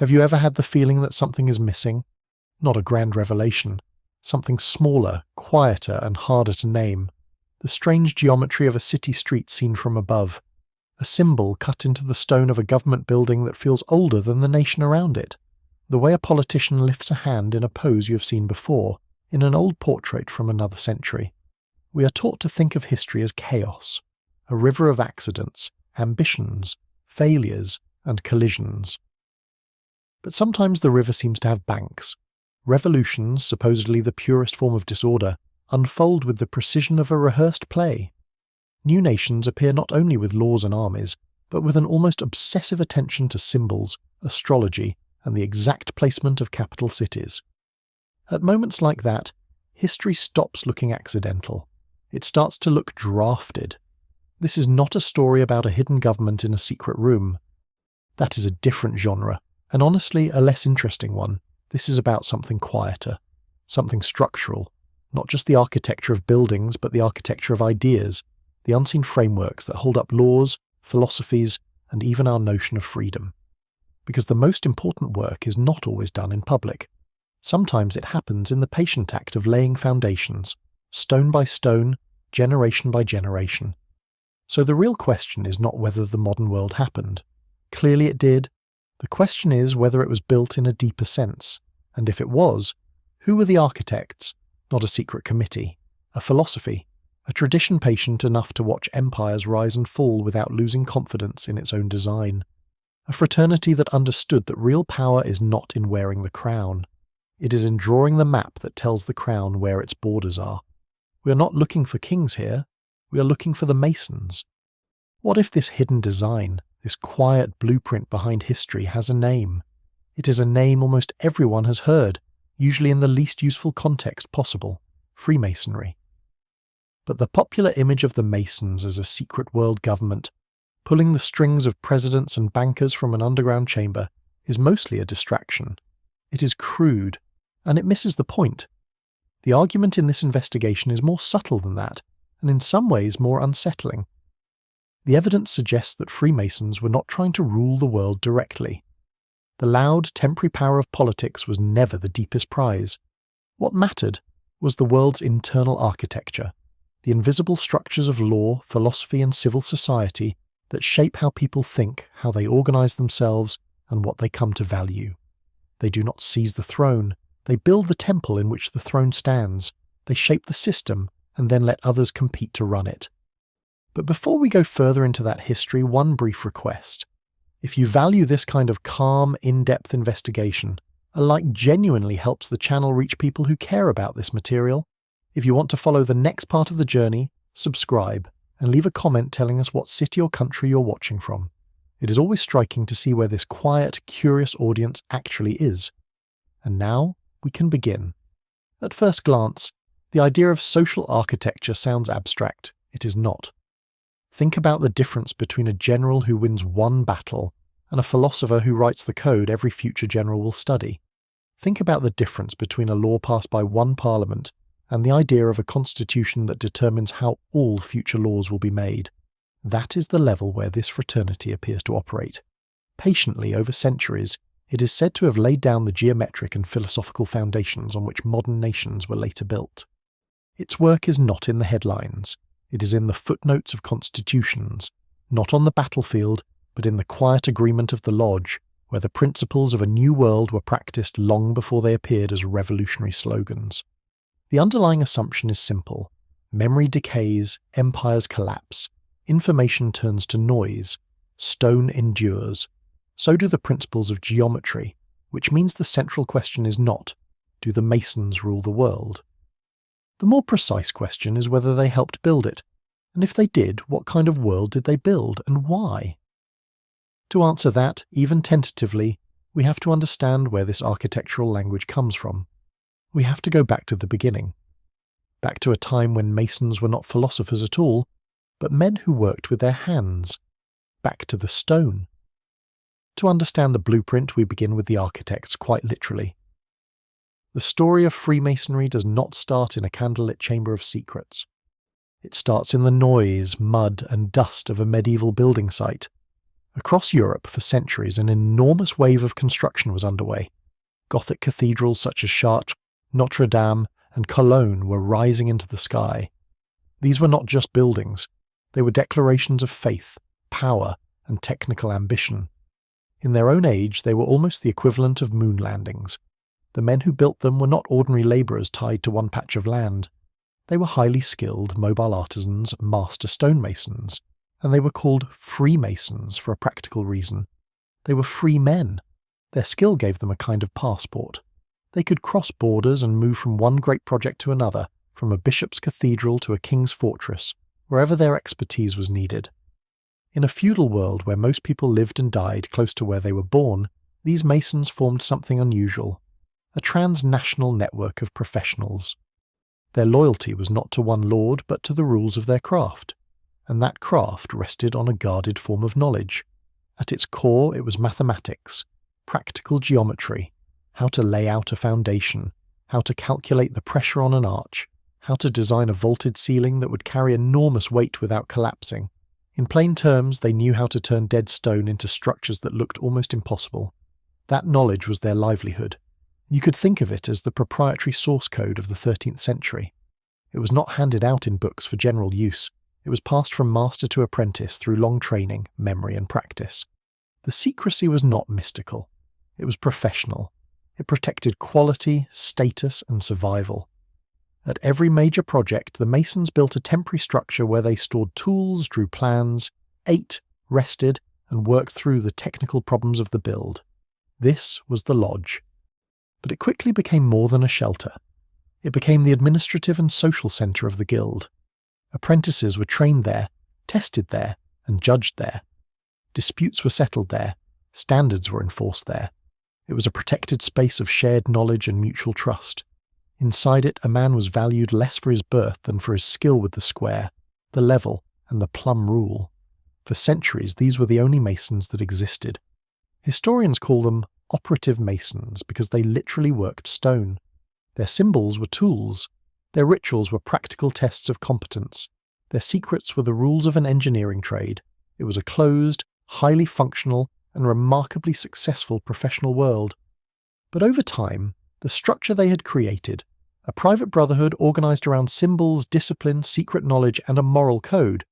Have you ever had the feeling that something is missing? Not a grand revelation. Something smaller, quieter, and harder to name. The strange geometry of a city street seen from above. A symbol cut into the stone of a government building that feels older than the nation around it. The way a politician lifts a hand in a pose you have seen before, in an old portrait from another century. We are taught to think of history as chaos, a river of accidents, ambitions, failures, and collisions. But sometimes the river seems to have banks. Revolutions, supposedly the purest form of disorder, unfold with the precision of a rehearsed play. New nations appear not only with laws and armies, but with an almost obsessive attention to symbols, astrology, and the exact placement of capital cities. At moments like that, history stops looking accidental. It starts to look drafted. This is not a story about a hidden government in a secret room. That is a different genre, and honestly a less interesting one. This is about something quieter, something structural, not just the architecture of buildings, but the architecture of ideas, the unseen frameworks that hold up laws, philosophies, and even our notion of freedom. Because the most important work is not always done in public. Sometimes it happens in the patient act of laying foundations, stone by stone, generation by generation. So the real question is not whether the modern world happened. Clearly it did. The question is whether it was built in a deeper sense, and if it was, who were the architects? Not a secret committee, a philosophy, a tradition patient enough to watch empires rise and fall without losing confidence in its own design. A fraternity that understood that real power is not in wearing the crown. It is in drawing the map that tells the crown where its borders are. We are not looking for kings here, we are looking for the Masons. What if this hidden design, this quiet blueprint behind history has a name? It is a name almost everyone has heard, usually in the least useful context possible, Freemasonry. But the popular image of the Masons as a secret world government, pulling the strings of presidents and bankers from an underground chamber, is mostly a distraction. It is crude, and it misses the point. The argument in this investigation is more subtle than that, and in some ways more unsettling. The evidence suggests that Freemasons were not trying to rule the world directly. The loud, temporary power of politics was never the deepest prize. What mattered was the world's internal architecture, the invisible structures of law, philosophy, and civil society that shape how people think, how they organize themselves, and what they come to value. They do not seize the throne, they build the temple in which the throne stands, they shape the system, and then let others compete to run it. But before we go further into that history, one brief request. If you value this kind of calm, in-depth investigation, a like genuinely helps the channel reach people who care about this material. If you want to follow the next part of the journey, subscribe, and leave a comment telling us what city or country you're watching from. It is always striking to see where this quiet, curious audience actually is. And now, we can begin. At first glance, the idea of social architecture sounds abstract. It is not. Think about the difference between a general who wins one battle and a philosopher who writes the code every future general will study. Think about the difference between a law passed by one parliament and the idea of a constitution that determines how all future laws will be made. That is the level where this fraternity appears to operate. Patiently over centuries, it is said to have laid down the geometric and philosophical foundations on which modern nations were later built. Its work is not in the headlines. It is in the footnotes of constitutions, not on the battlefield, but in the quiet agreement of the lodge, where the principles of a new world were practiced long before they appeared as revolutionary slogans. The underlying assumption is simple. Memory decays, empires collapse, information turns to noise, stone endures. So do the principles of geometry, which means the central question is not, do the Masons rule the world? The more precise question is whether they helped build it, and if they did, what kind of world did they build, and why? To answer that, even tentatively, we have to understand where this architectural language comes from. We have to go back to the beginning. Back to a time when Masons were not philosophers at all, but men who worked with their hands. Back to the stone. To understand the blueprint, we begin with the architects, quite literally. The story of Freemasonry does not start in a candlelit chamber of secrets. It starts in the noise, mud, and dust of a medieval building site. Across Europe for centuries, an enormous wave of construction was underway. Gothic cathedrals such as Chartres, Notre Dame, and Cologne were rising into the sky. These were not just buildings, they were declarations of faith, power, and technical ambition. In their own age, they were almost the equivalent of moon landings. The men who built them were not ordinary labourers tied to one patch of land. They were highly skilled, mobile artisans, master stonemasons, and they were called Freemasons for a practical reason. They were free men. Their skill gave them a kind of passport. They could cross borders and move from one great project to another, from a bishop's cathedral to a king's fortress, wherever their expertise was needed. In a feudal world where most people lived and died close to where they were born, these masons formed something unusual, a transnational network of professionals. Their loyalty was not to one lord but to the rules of their craft, and that craft rested on a guarded form of knowledge. At its core it was mathematics, practical geometry, how to lay out a foundation, how to calculate the pressure on an arch, how to design a vaulted ceiling that would carry enormous weight without collapsing. In plain terms, they knew how to turn dead stone into structures that looked almost impossible. That knowledge was their livelihood. You could think of it as the proprietary source code of the 13th century. It was not handed out in books for general use. It was passed from master to apprentice through long training, memory, and practice. The secrecy was not mystical. It was professional. It protected quality, status, and survival. At every major project, the Masons built a temporary structure where they stored tools, drew plans, ate, rested, and worked through the technical problems of the build. This was the lodge. But it quickly became more than a shelter. It became the administrative and social centre of the guild. Apprentices were trained there, tested there, and judged there. Disputes were settled there. Standards were enforced there. It was a protected space of shared knowledge and mutual trust. Inside it, a man was valued less for his birth than for his skill with the square, the level, and the plumb rule. For centuries, these were the only Masons that existed. Historians call them Operative Masons because they literally worked stone. Their symbols were tools. Their rituals were practical tests of competence. Their secrets were the rules of an engineering trade. It was a closed, highly functional, and remarkably successful professional world. But over time, the structure they had created, a private brotherhood organized around symbols, discipline, secret knowledge, and a moral code,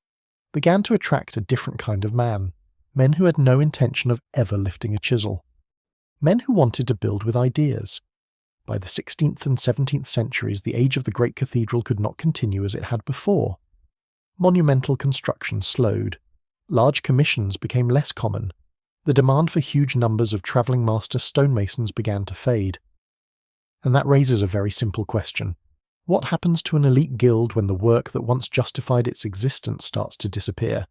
began to attract a different kind of man, men who had no intention of ever lifting a chisel. Men who wanted to build with ideas. By the 16th and 17th centuries, the age of the great cathedral could not continue as it had before. Monumental construction slowed. Large commissions became less common. The demand for huge numbers of travelling master stonemasons began to fade. And that raises a very simple question. What happens to an elite guild when the work that once justified its existence starts to disappear?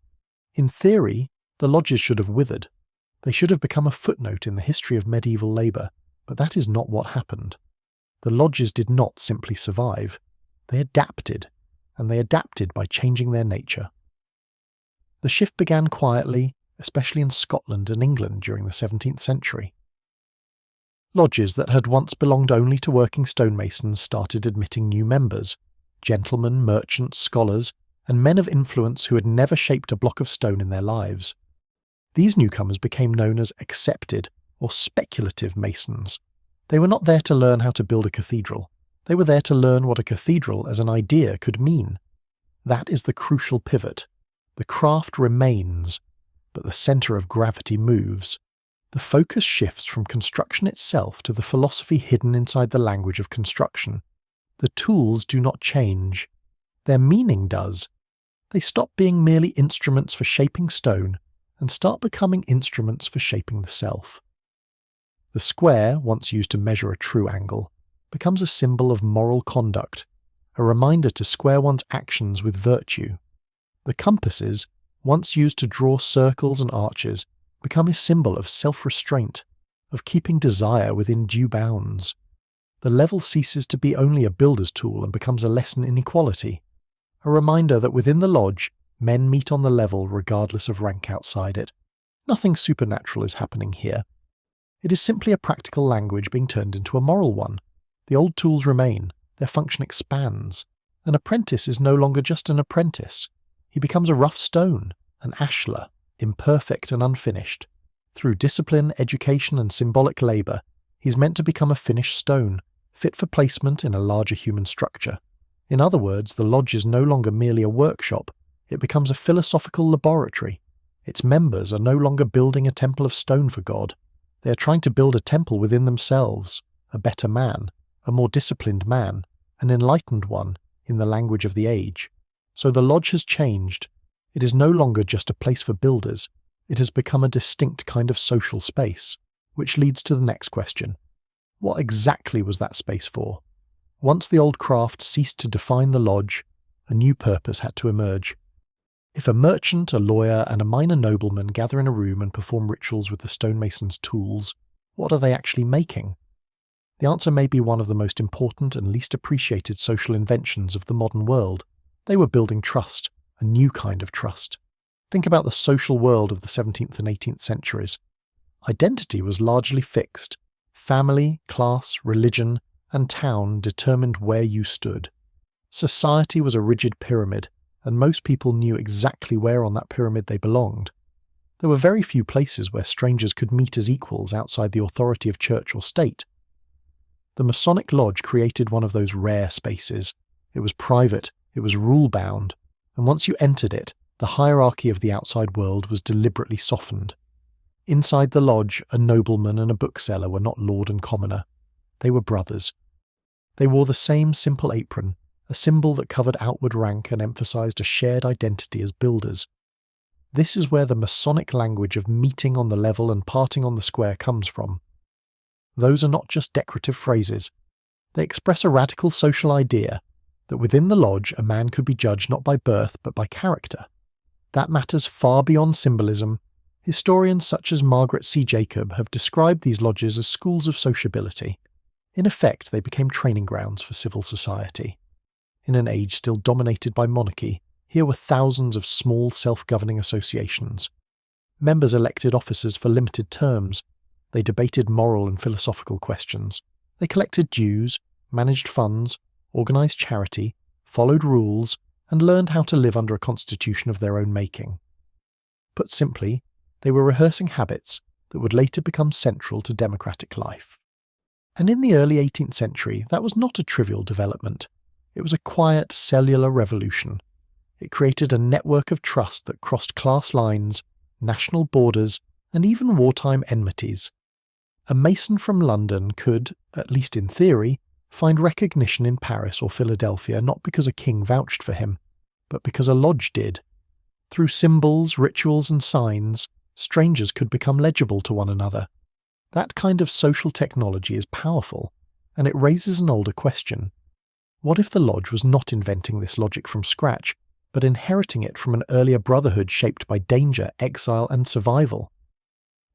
In theory, the lodges should have withered. They should have become a footnote in the history of medieval labour, but that is not what happened. The lodges did not simply survive. They adapted, and they adapted by changing their nature. The shift began quietly, especially in Scotland and England during the 17th century. Lodges that had once belonged only to working stonemasons started admitting new members, gentlemen, merchants, scholars, and men of influence who had never shaped a block of stone in their lives. These newcomers became known as accepted or speculative masons. They were not there to learn how to build a cathedral. They were there to learn what a cathedral as an idea could mean. That is the crucial pivot. The craft remains, but the centre of gravity moves. The focus shifts from construction itself to the philosophy hidden inside the language of construction. The tools do not change. Their meaning does. They stop being merely instruments for shaping stone and start becoming instruments for shaping the self. The square, once used to measure a true angle, becomes a symbol of moral conduct, a reminder to square one's actions with virtue. The compasses, once used to draw circles and arches, become a symbol of self-restraint, of keeping desire within due bounds. The level ceases to be only a builder's tool and becomes a lesson in equality, a reminder that within the lodge, men meet on the level regardless of rank outside it. Nothing supernatural is happening here. It is simply a practical language being turned into a moral one. The old tools remain, their function expands. An apprentice is no longer just an apprentice. He becomes a rough stone, an ashlar, imperfect and unfinished. Through discipline, education, and symbolic labour, he's meant to become a finished stone, fit for placement in a larger human structure. In other words, the lodge is no longer merely a workshop, it becomes a philosophical laboratory. Its members are no longer building a temple of stone for God. They are trying to build a temple within themselves, a better man, a more disciplined man, an enlightened one, in the language of the age. So the lodge has changed. It is no longer just a place for builders. It has become a distinct kind of social space, which leads to the next question. What exactly was that space for? Once the old craft ceased to define the lodge, a new purpose had to emerge. If a merchant, a lawyer, and a minor nobleman gather in a room and perform rituals with the stonemason's tools, what are they actually making? The answer may be one of the most important and least appreciated social inventions of the modern world. They were building trust, a new kind of trust. Think about the social world of the 17th and 18th centuries. Identity was largely fixed. Family, class, religion, and town determined where you stood. Society was a rigid pyramid, and most people knew exactly where on that pyramid they belonged. There were very few places where strangers could meet as equals outside the authority of church or state. The Masonic Lodge created one of those rare spaces. It was private, it was rule-bound, and once you entered it, the hierarchy of the outside world was deliberately softened. Inside the lodge, a nobleman and a bookseller were not lord and commoner. They were brothers. They wore the same simple apron, a symbol that covered outward rank and emphasized a shared identity as builders. This is where the Masonic language of meeting on the level and parting on the square comes from. Those are not just decorative phrases. They express a radical social idea that within the lodge a man could be judged not by birth but by character. That matters far beyond symbolism. Historians such as Margaret C. Jacob have described these lodges as schools of sociability. In effect, they became training grounds for civil society. In an age still dominated by monarchy, here were thousands of small self-governing associations. Members elected officers for limited terms. They debated moral and philosophical questions. They collected dues, managed funds, organised charity, followed rules, and learned how to live under a constitution of their own making. Put simply, they were rehearsing habits that would later become central to democratic life. And in the early 18th century, that was not a trivial development. It was a quiet, cellular revolution. It created a network of trust that crossed class lines, national borders, and even wartime enmities. A Mason from London could, at least in theory, find recognition in Paris or Philadelphia not because a king vouched for him, but because a lodge did. Through symbols, rituals, and signs, strangers could become legible to one another. That kind of social technology is powerful, and it raises an older question. What if the lodge was not inventing this logic from scratch, but inheriting it from an earlier brotherhood shaped by danger, exile, and survival?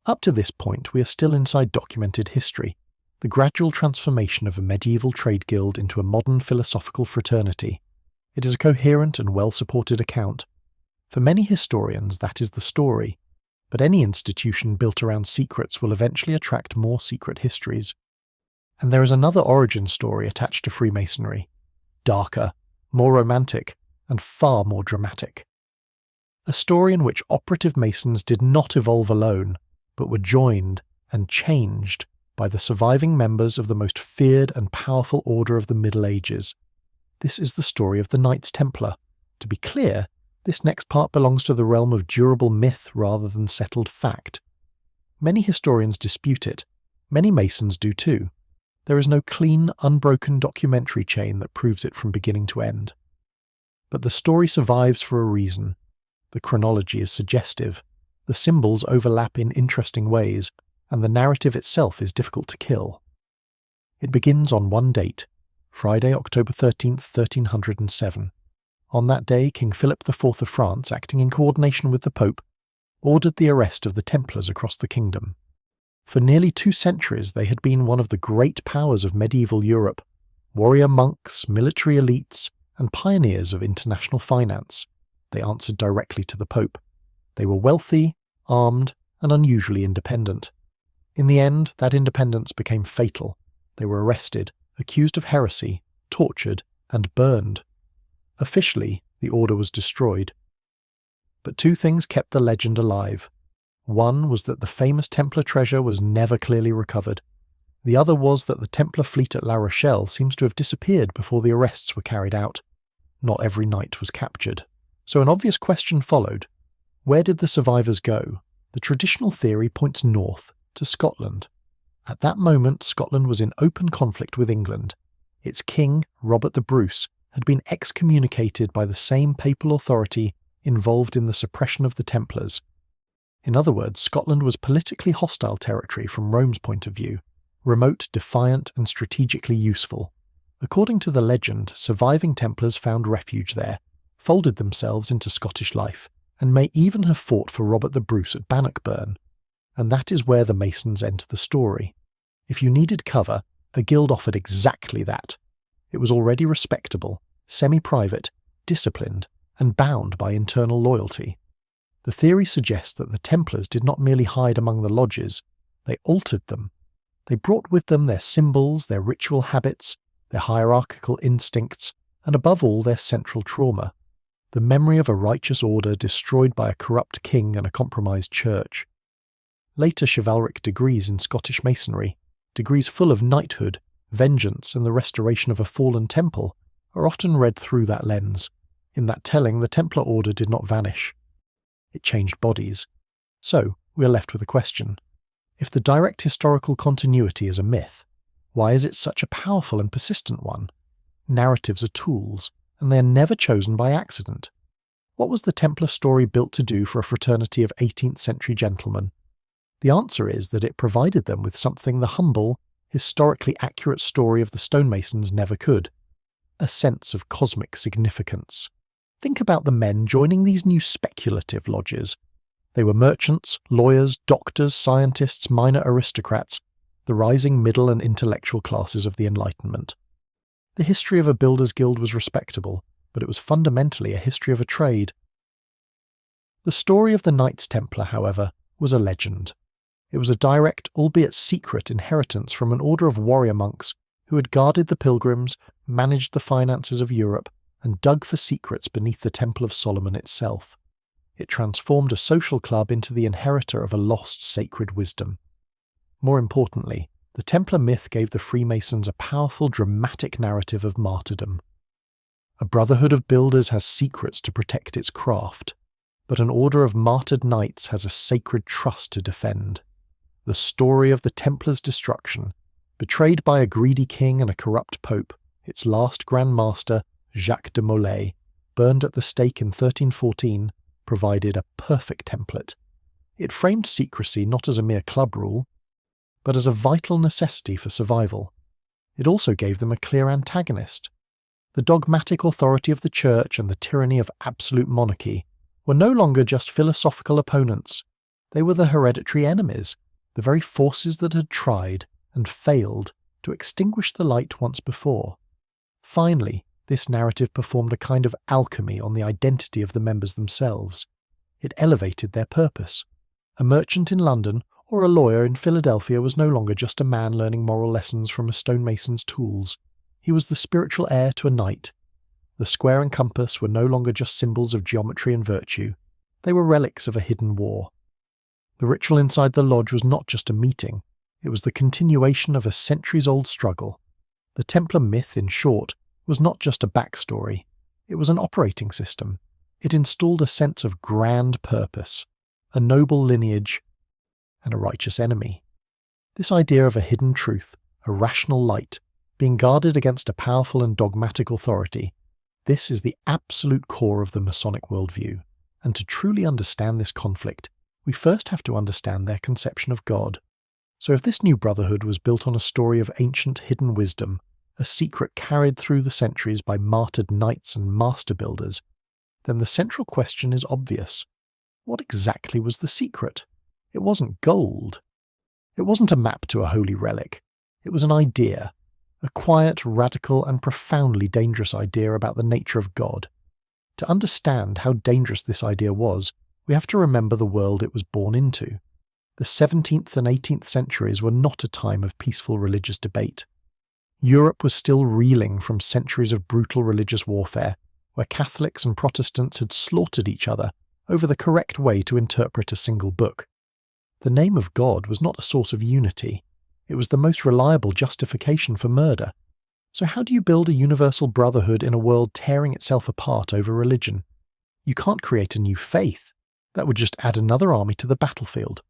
Up to this point, we are still inside documented history, the gradual transformation of a medieval trade guild into a modern philosophical fraternity. It is a coherent and well-supported account. For many historians, that is the story, but any institution built around secrets will eventually attract more secret histories. And there is another origin story attached to Freemasonry, darker, more romantic, and far more dramatic. A story in which operative Masons did not evolve alone, but were joined and changed by the surviving members of the most feared and powerful order of the Middle Ages. This is the story of the Knights Templar. To be clear, this next part belongs to the realm of durable myth rather than settled fact. Many historians dispute it. Many Masons do too. There is no clean, unbroken documentary chain that proves it from beginning to end. But the story survives for a reason. The chronology is suggestive. The symbols overlap in interesting ways, and the narrative itself is difficult to kill. It begins on one date, Friday, October 13th, 1307. On that day, King Philip IV of France, acting in coordination with the Pope, ordered the arrest of the Templars across the kingdom. For nearly 2 centuries they had been one of the great powers of medieval Europe, warrior monks, military elites, and pioneers of international finance. They answered directly to the Pope. They were wealthy, armed, and unusually independent. In the end, that independence became fatal. They were arrested, accused of heresy, tortured, and burned. Officially, the order was destroyed. But two things kept the legend alive. One was that the famous Templar treasure was never clearly recovered. The other was that the Templar fleet at La Rochelle seems to have disappeared before the arrests were carried out. Not every knight was captured. So an obvious question followed. Where did the survivors go? The traditional theory points north, to Scotland. At that moment, Scotland was in open conflict with England. Its king, Robert the Bruce, had been excommunicated by the same papal authority involved in the suppression of the Templars. In other words, Scotland was politically hostile territory from Rome's point of view, remote, defiant, and strategically useful. According to the legend, surviving Templars found refuge there, folded themselves into Scottish life, and may even have fought for Robert the Bruce at Bannockburn. And that is where the Masons enter the story. If you needed cover, a guild offered exactly that. It was already respectable, semi-private, disciplined, and bound by internal loyalty. The theory suggests that the Templars did not merely hide among the lodges, they altered them. They brought with them their symbols, their ritual habits, their hierarchical instincts, and above all their central trauma, the memory of a righteous order destroyed by a corrupt king and a compromised church. Later chivalric degrees in Scottish Masonry, degrees full of knighthood, vengeance, and the restoration of a fallen temple, are often read through that lens. In that telling, the Templar order did not vanish. It changed bodies. So, we are left with a question. If the direct historical continuity is a myth, why is it such a powerful and persistent one? Narratives are tools, and they are never chosen by accident. What was the Templar story built to do for a fraternity of 18th century gentlemen? The answer is that it provided them with something the humble, historically accurate story of the stonemasons never could: a sense of cosmic significance. Think about the men joining these new speculative lodges. They were merchants, lawyers, doctors, scientists, minor aristocrats, the rising middle and intellectual classes of the Enlightenment. The history of a builder's guild was respectable, but it was fundamentally a history of a trade. The story of the Knights Templar, however, was a legend. It was a direct, albeit secret, inheritance from an order of warrior monks who had guarded the pilgrims, managed the finances of Europe, and dug for secrets beneath the Temple of Solomon itself. It transformed a social club into the inheritor of a lost sacred wisdom. More importantly, the Templar myth gave the Freemasons a powerful dramatic narrative of martyrdom. A brotherhood of builders has secrets to protect its craft, but an order of martyred knights has a sacred trust to defend. The story of the Templars' destruction, betrayed by a greedy king and a corrupt pope, its last Grand Master, Jacques de Molay, burned at the stake in 1314, provided a perfect template. It framed secrecy not as a mere club rule, but as a vital necessity for survival. It also gave them a clear antagonist. The dogmatic authority of the Church and the tyranny of absolute monarchy were no longer just philosophical opponents. They were the hereditary enemies, the very forces that had tried and failed to extinguish the light once before. Finally, this narrative performed a kind of alchemy on the identity of the members themselves. It elevated their purpose. A merchant in London or a lawyer in Philadelphia was no longer just a man learning moral lessons from a stonemason's tools. He was the spiritual heir to a knight. The square and compass were no longer just symbols of geometry and virtue. They were relics of a hidden war. The ritual inside the lodge was not just a meeting. It was the continuation of a centuries-old struggle. The Templar myth, in short, was not just a backstory. It was an operating system. It installed a sense of grand purpose, a noble lineage, and a righteous enemy. This idea of a hidden truth, a rational light, being guarded against a powerful and dogmatic authority, this is the absolute core of the Masonic worldview. And to truly understand this conflict, we first have to understand their conception of God. So if this new brotherhood was built on a story of ancient hidden wisdom, a secret carried through the centuries by martyred knights and master builders, then the central question is obvious. What exactly was the secret? It wasn't gold. It wasn't a map to a holy relic. It was an idea, a quiet, radical, and profoundly dangerous idea about the nature of God. To understand how dangerous this idea was, we have to remember the world it was born into. The 17th and 18th centuries were not a time of peaceful religious debate. Europe was still reeling from centuries of brutal religious warfare, where Catholics and Protestants had slaughtered each other over the correct way to interpret a single book. The name of God was not a source of unity. It was the most reliable justification for murder. So how do you build a universal brotherhood in a world tearing itself apart over religion? You can't create a new faith. That would just add another army to the battlefield.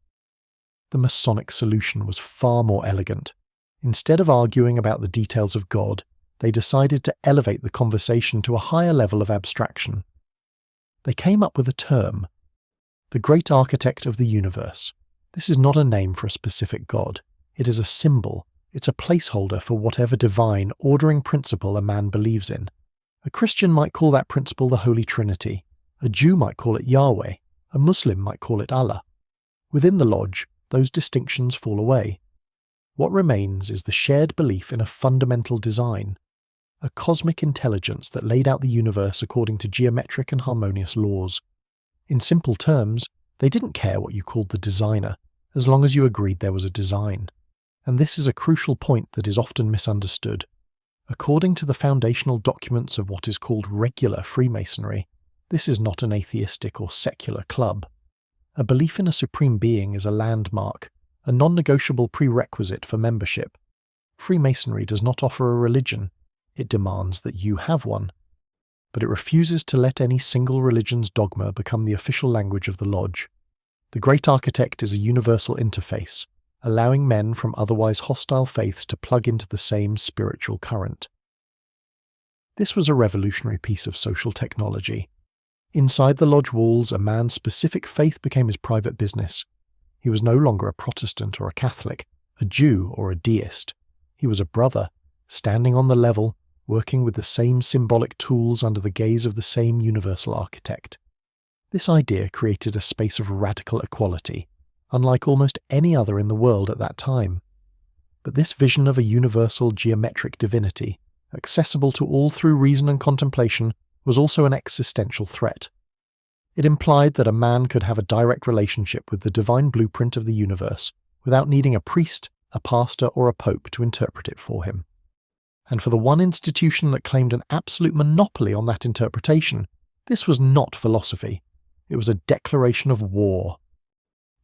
The Masonic solution was far more elegant. Instead of arguing about the details of God, they decided to elevate the conversation to a higher level of abstraction. They came up with a term, the Great Architect of the Universe. This is not a name for a specific god. It is a symbol. It's a placeholder for whatever divine, ordering principle a man believes in. A Christian might call that principle the Holy Trinity. A Jew might call it Yahweh. A Muslim might call it Allah. Within the lodge, those distinctions fall away. What remains is the shared belief in a fundamental design, a cosmic intelligence that laid out the universe according to geometric and harmonious laws. In simple terms, they didn't care what you called the designer, as long as you agreed there was a design. And this is a crucial point that is often misunderstood. According to the foundational documents of what is called regular Freemasonry, this is not an atheistic or secular club. A belief in a supreme being is a landmark, a non-negotiable prerequisite for membership. Freemasonry does not offer a religion. It demands that you have one. But it refuses to let any single religion's dogma become the official language of the lodge. The Great Architect is a universal interface, allowing men from otherwise hostile faiths to plug into the same spiritual current. This was a revolutionary piece of social technology. Inside the lodge walls, a man's specific faith became his private business. He was no longer a Protestant or a Catholic, a Jew or a deist. He was a brother, standing on the level, working with the same symbolic tools under the gaze of the same universal architect. This idea created a space of radical equality, unlike almost any other in the world at that time. But this vision of a universal geometric divinity, accessible to all through reason and contemplation, was also an existential threat. It implied that a man could have a direct relationship with the divine blueprint of the universe without needing a priest, a pastor, or a pope to interpret it for him. And for the one institution that claimed an absolute monopoly on that interpretation, this was not philosophy. It was a declaration of war.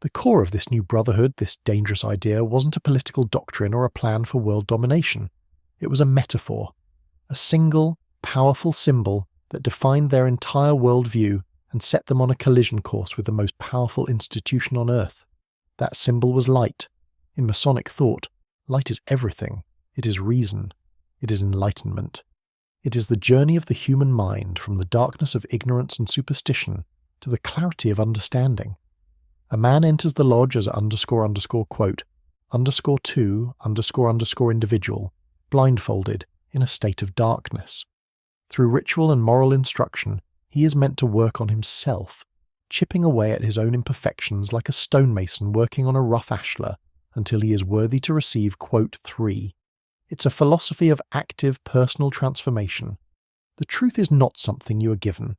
The core of this new brotherhood, this dangerous idea, wasn't a political doctrine or a plan for world domination. It was a metaphor, a single, powerful symbol that defined their entire worldview and set them on a collision course with the most powerful institution on earth. That symbol was light. In Masonic thought, light is everything. It is reason. It is enlightenment. It is the journey of the human mind from the darkness of ignorance and superstition to the clarity of understanding. A man enters the lodge as __quote, _2 _ individual, blindfolded, in a state of darkness. Through ritual and moral instruction, he is meant to work on himself, chipping away at his own imperfections like a stonemason working on a rough ashlar until he is worthy to receive quote 3. It's a philosophy of active personal transformation. The truth is not something you are given.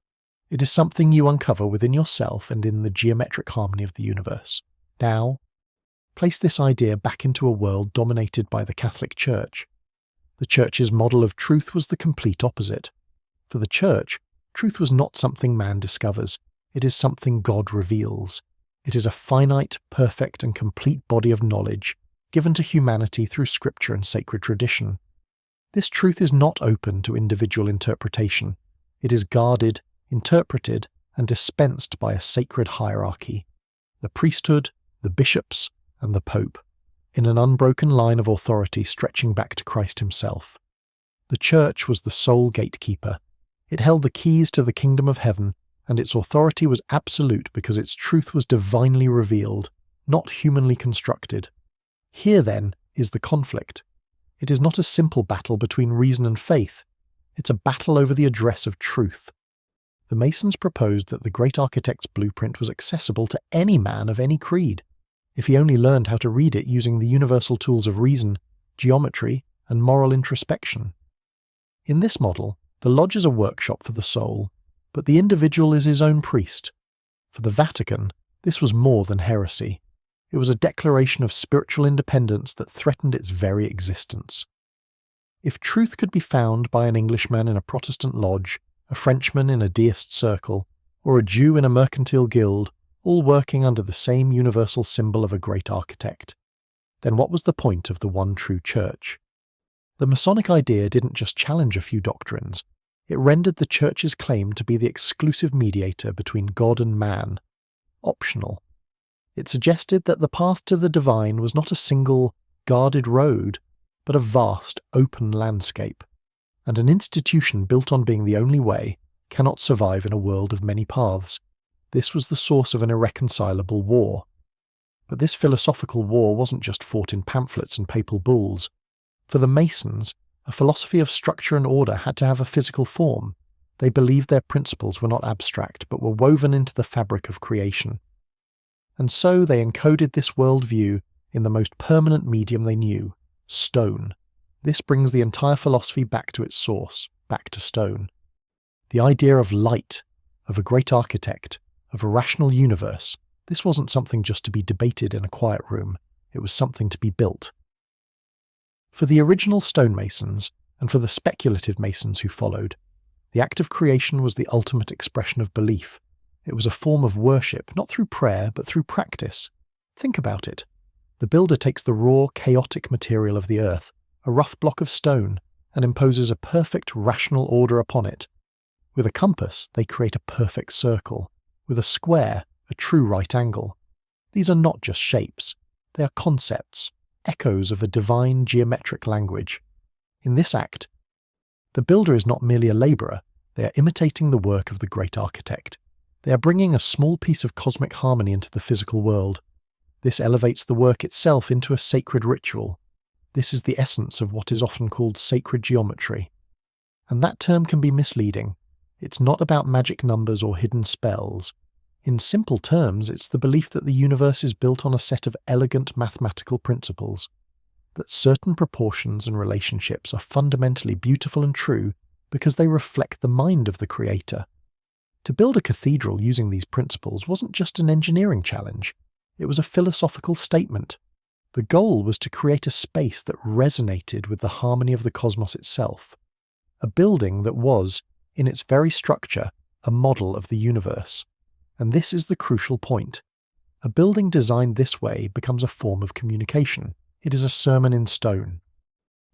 It is something you uncover within yourself and in the geometric harmony of the universe. Now, place this idea back into a world dominated by the Catholic Church. The Church's model of truth was the complete opposite. For the Church, truth was not something man discovers. It is something God reveals. It is a finite, perfect, and complete body of knowledge given to humanity through scripture and sacred tradition. This truth is not open to individual interpretation. It is guarded, interpreted, and dispensed by a sacred hierarchy, the priesthood, the bishops, and the pope, in an unbroken line of authority stretching back to Christ himself. The Church was the sole gatekeeper. It held the keys to the kingdom of heaven, and its authority was absolute because its truth was divinely revealed, not humanly constructed. Here, then, is the conflict. It is not a simple battle between reason and faith. It's a battle over the address of truth. The Masons proposed that the Great Architect's blueprint was accessible to any man of any creed, if he only learned how to read it using the universal tools of reason, geometry, and moral introspection. In this model, the lodge is a workshop for the soul, but the individual is his own priest. For the Vatican, this was more than heresy. It was a declaration of spiritual independence that threatened its very existence. If truth could be found by an Englishman in a Protestant lodge, a Frenchman in a deist circle, or a Jew in a mercantile guild, all working under the same universal symbol of a great architect. Then what was the point of the one true church? The Masonic idea didn't just challenge a few doctrines, it rendered the church's claim to be the exclusive mediator between God and man optional. It suggested that the path to the divine was not a single, guarded road, but a vast, open landscape, and an institution built on being the only way cannot survive in a world of many paths. This was the source of an irreconcilable war. But this philosophical war wasn't just fought in pamphlets and papal bulls. For the Masons, a philosophy of structure and order had to have a physical form. They believed their principles were not abstract, but were woven into the fabric of creation. And so they encoded this worldview in the most permanent medium they knew, stone. This brings the entire philosophy back to its source, back to stone. The idea of light, of a great architect, of a rational universe, this wasn't something just to be debated in a quiet room, it was something to be built. For the original stonemasons, and for the speculative masons who followed, the act of creation was the ultimate expression of belief. It was a form of worship, not through prayer, but through practice. Think about it. The builder takes the raw, chaotic material of the earth, a rough block of stone, and imposes a perfect, rational order upon it. With a compass, they create a perfect circle. With a square, a true right angle. These are not just shapes. They are concepts, echoes of a divine geometric language. In this act, the builder is not merely a labourer, they are imitating the work of the great architect. They are bringing a small piece of cosmic harmony into the physical world. This elevates the work itself into a sacred ritual. This is the essence of what is often called sacred geometry. And that term can be misleading. It's not about magic numbers or hidden spells. In simple terms, it's the belief that the universe is built on a set of elegant mathematical principles, that certain proportions and relationships are fundamentally beautiful and true because they reflect the mind of the creator. To build a cathedral using these principles wasn't just an engineering challenge, it was a philosophical statement. The goal was to create a space that resonated with the harmony of the cosmos itself, a building that was, in its very structure, a model of the universe. And this is the crucial point. A building designed this way becomes a form of communication. It is a sermon in stone.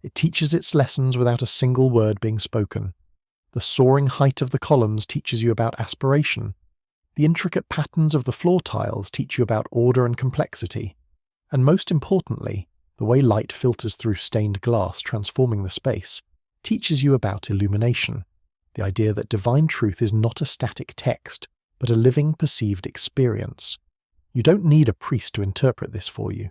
It teaches its lessons without a single word being spoken. The soaring height of the columns teaches you about aspiration. The intricate patterns of the floor tiles teach you about order and complexity. And most importantly, the way light filters through stained glass, transforming the space, teaches you about illumination. The idea that divine truth is not a static text, but a living, perceived experience. You don't need a priest to interpret this for you.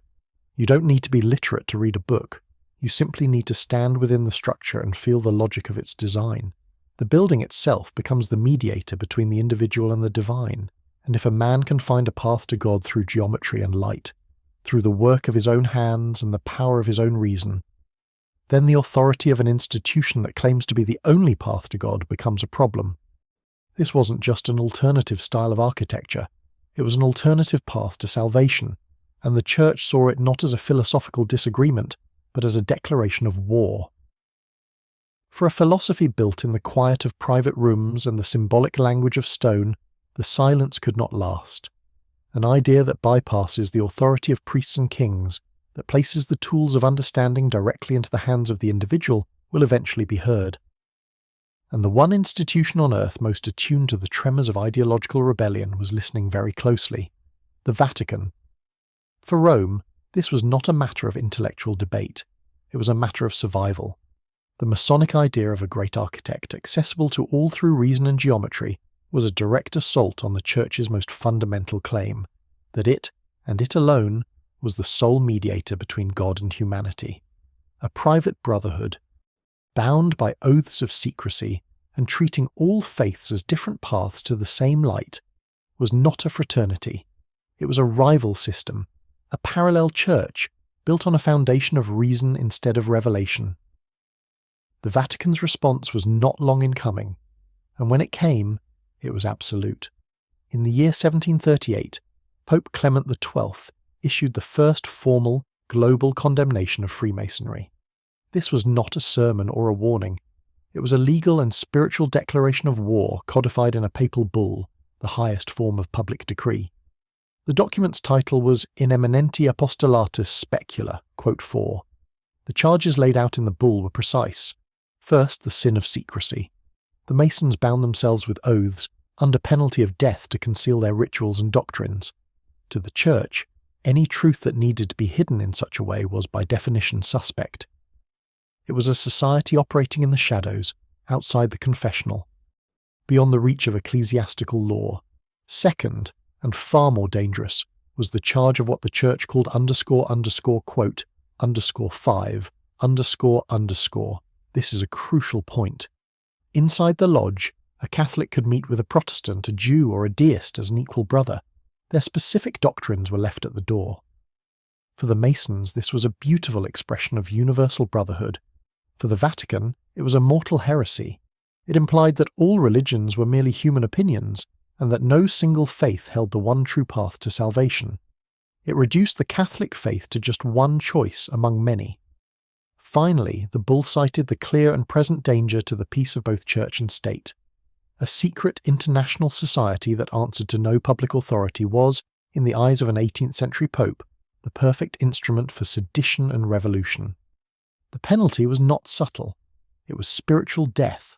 You don't need to be literate to read a book. You simply need to stand within the structure and feel the logic of its design. The building itself becomes the mediator between the individual and the divine, and if a man can find a path to God through geometry and light, through the work of his own hands and the power of his own reason, then the authority of an institution that claims to be the only path to God becomes a problem. This wasn't just an alternative style of architecture, it was an alternative path to salvation, and the Church saw it not as a philosophical disagreement, but as a declaration of war. For a philosophy built in the quiet of private rooms and the symbolic language of stone, the silence could not last. An idea that bypasses the authority of priests and kings, that places the tools of understanding directly into the hands of the individual, will eventually be heard. And the one institution on earth most attuned to the tremors of ideological rebellion was listening very closely: the Vatican. For Rome, this was not a matter of intellectual debate, it was a matter of survival. The Masonic idea of a great architect, accessible to all through reason and geometry, was a direct assault on the Church's most fundamental claim, that it, and it alone, was the sole mediator between God and humanity. A private brotherhood, bound by oaths of secrecy and treating all faiths as different paths to the same light, was not a fraternity. It was a rival system, a parallel church built on a foundation of reason instead of revelation. The Vatican's response was not long in coming, and when it came, it was absolute. In the year 1738, Pope Clement XII issued the first formal, global condemnation of Freemasonry. This was not a sermon or a warning. It was a legal and spiritual declaration of war codified in a papal bull, the highest form of public decree. The document's title was In Eminenti Apostolatus Specula, quote 4. The charges laid out in the bull were precise. First, the sin of secrecy. The Masons bound themselves with oaths, under penalty of death, to conceal their rituals and doctrines. To the Church, any truth that needed to be hidden in such a way was by definition suspect. It was a society operating in the shadows, outside the confessional, beyond the reach of ecclesiastical law. Second, and far more dangerous, was the charge of what the Church called quote, _5, __. This is a crucial point. Inside the lodge, a Catholic could meet with a Protestant, a Jew, or a deist as an equal brother. Their specific doctrines were left at the door. For the Masons, this was a beautiful expression of universal brotherhood. For the Vatican, it was a mortal heresy. It implied that all religions were merely human opinions, and that no single faith held the one true path to salvation. It reduced the Catholic faith to just one choice among many. Finally, the bull cited the clear and present danger to the peace of both church and state. A secret international society that answered to no public authority was, in the eyes of an 18th century pope, the perfect instrument for sedition and revolution. The penalty was not subtle. It was spiritual death.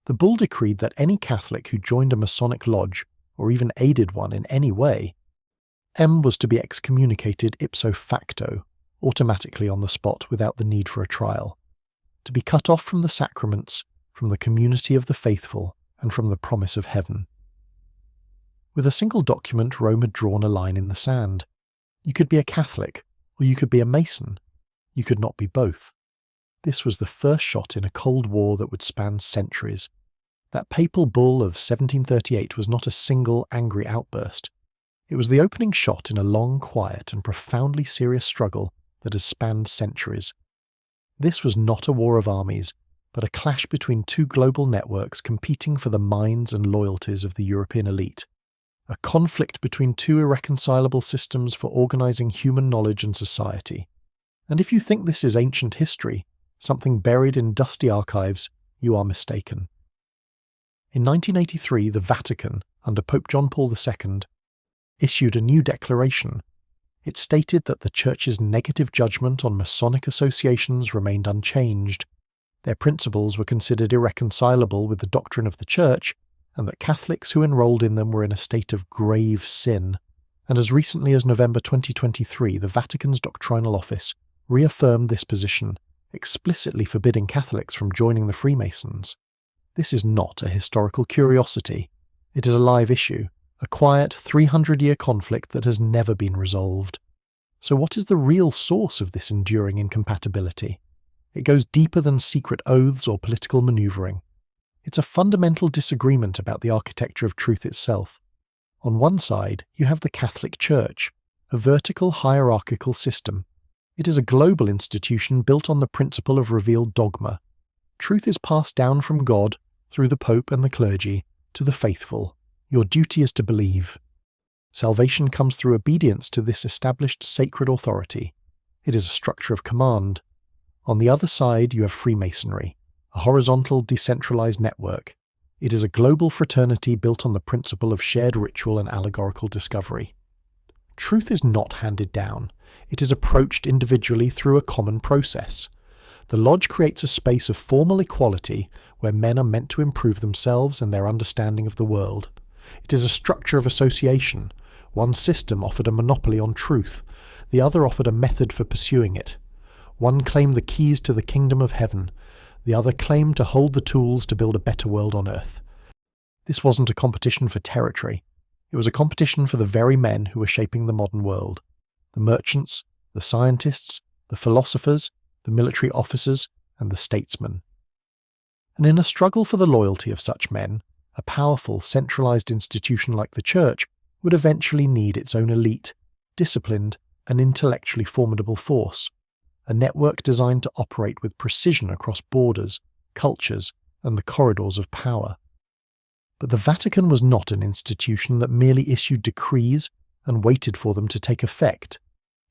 The bull decreed that any Catholic who joined a Masonic lodge, or even aided one in any way, was to be excommunicated ipso facto, automatically on the spot without the need for a trial, to be cut off from the sacraments, from the community of the faithful, and from the promise of heaven. With a single document, Rome had drawn a line in the sand. You could be a Catholic, or you could be a Mason. You could not be both. This was the first shot in a Cold War that would span centuries. That papal bull of 1738 was not a single angry outburst. It was the opening shot in a long, quiet, and profoundly serious struggle that has spanned centuries. This was not a war of armies, but a clash between two global networks competing for the minds and loyalties of the European elite. A conflict between two irreconcilable systems for organizing human knowledge and society. And if you think this is ancient history, something buried in dusty archives, you are mistaken. In 1983, the Vatican, under Pope John Paul II, issued a new declaration. It stated that the Church's negative judgment on Masonic associations remained unchanged. Their principles were considered irreconcilable with the doctrine of the Church, and that Catholics who enrolled in them were in a state of grave sin. And as recently as November 2023, the Vatican's Doctrinal Office reaffirmed this position, explicitly forbidding Catholics from joining the Freemasons. This is not a historical curiosity. It is a live issue, a quiet 300-year conflict that has never been resolved. So what is the real source of this enduring incompatibility? It goes deeper than secret oaths or political maneuvering. It's a fundamental disagreement about the architecture of truth itself. On one side, you have the Catholic Church, a vertical hierarchical system. It is a global institution built on the principle of revealed dogma. Truth is passed down from God, through the Pope and the clergy, to the faithful. Your duty is to believe. Salvation comes through obedience to this established sacred authority. It is a structure of command. On the other side, you have Freemasonry, a horizontal, decentralized network. It is a global fraternity built on the principle of shared ritual and allegorical discovery. Truth is not handed down. It is approached individually through a common process. The lodge creates a space of formal equality where men are meant to improve themselves and their understanding of the world. It is a structure of association. One system offered a monopoly on truth. The other offered a method for pursuing it. One claimed the keys to the kingdom of heaven. The other claimed to hold the tools to build a better world on earth. This wasn't a competition for territory. It was a competition for the very men who were shaping the modern world. The merchants, the scientists, the philosophers, the military officers, and the statesmen. And in a struggle for the loyalty of such men, a powerful, centralized institution like the Church would eventually need its own elite, disciplined, and intellectually formidable force, a network designed to operate with precision across borders, cultures, and the corridors of power. But the Vatican was not an institution that merely issued decrees and waited for them to take effect.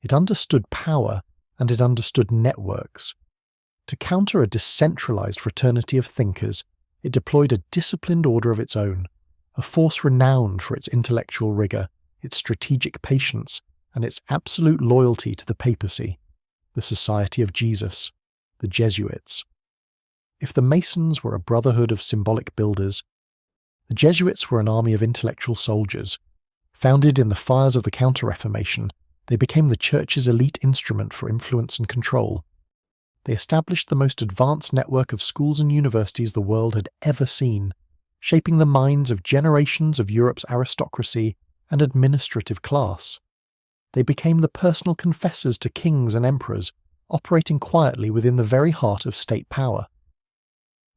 It understood power, and it understood networks. To counter a decentralized fraternity of thinkers, it deployed a disciplined order of its own, a force renowned for its intellectual rigour, its strategic patience, and its absolute loyalty to the papacy, the Society of Jesus, the Jesuits. If the Masons were a brotherhood of symbolic builders, the Jesuits were an army of intellectual soldiers. Founded in the fires of the Counter-Reformation, they became the Church's elite instrument for influence and control. They established the most advanced network of schools and universities the world had ever seen, shaping the minds of generations of Europe's aristocracy and administrative class. They became the personal confessors to kings and emperors, operating quietly within the very heart of state power.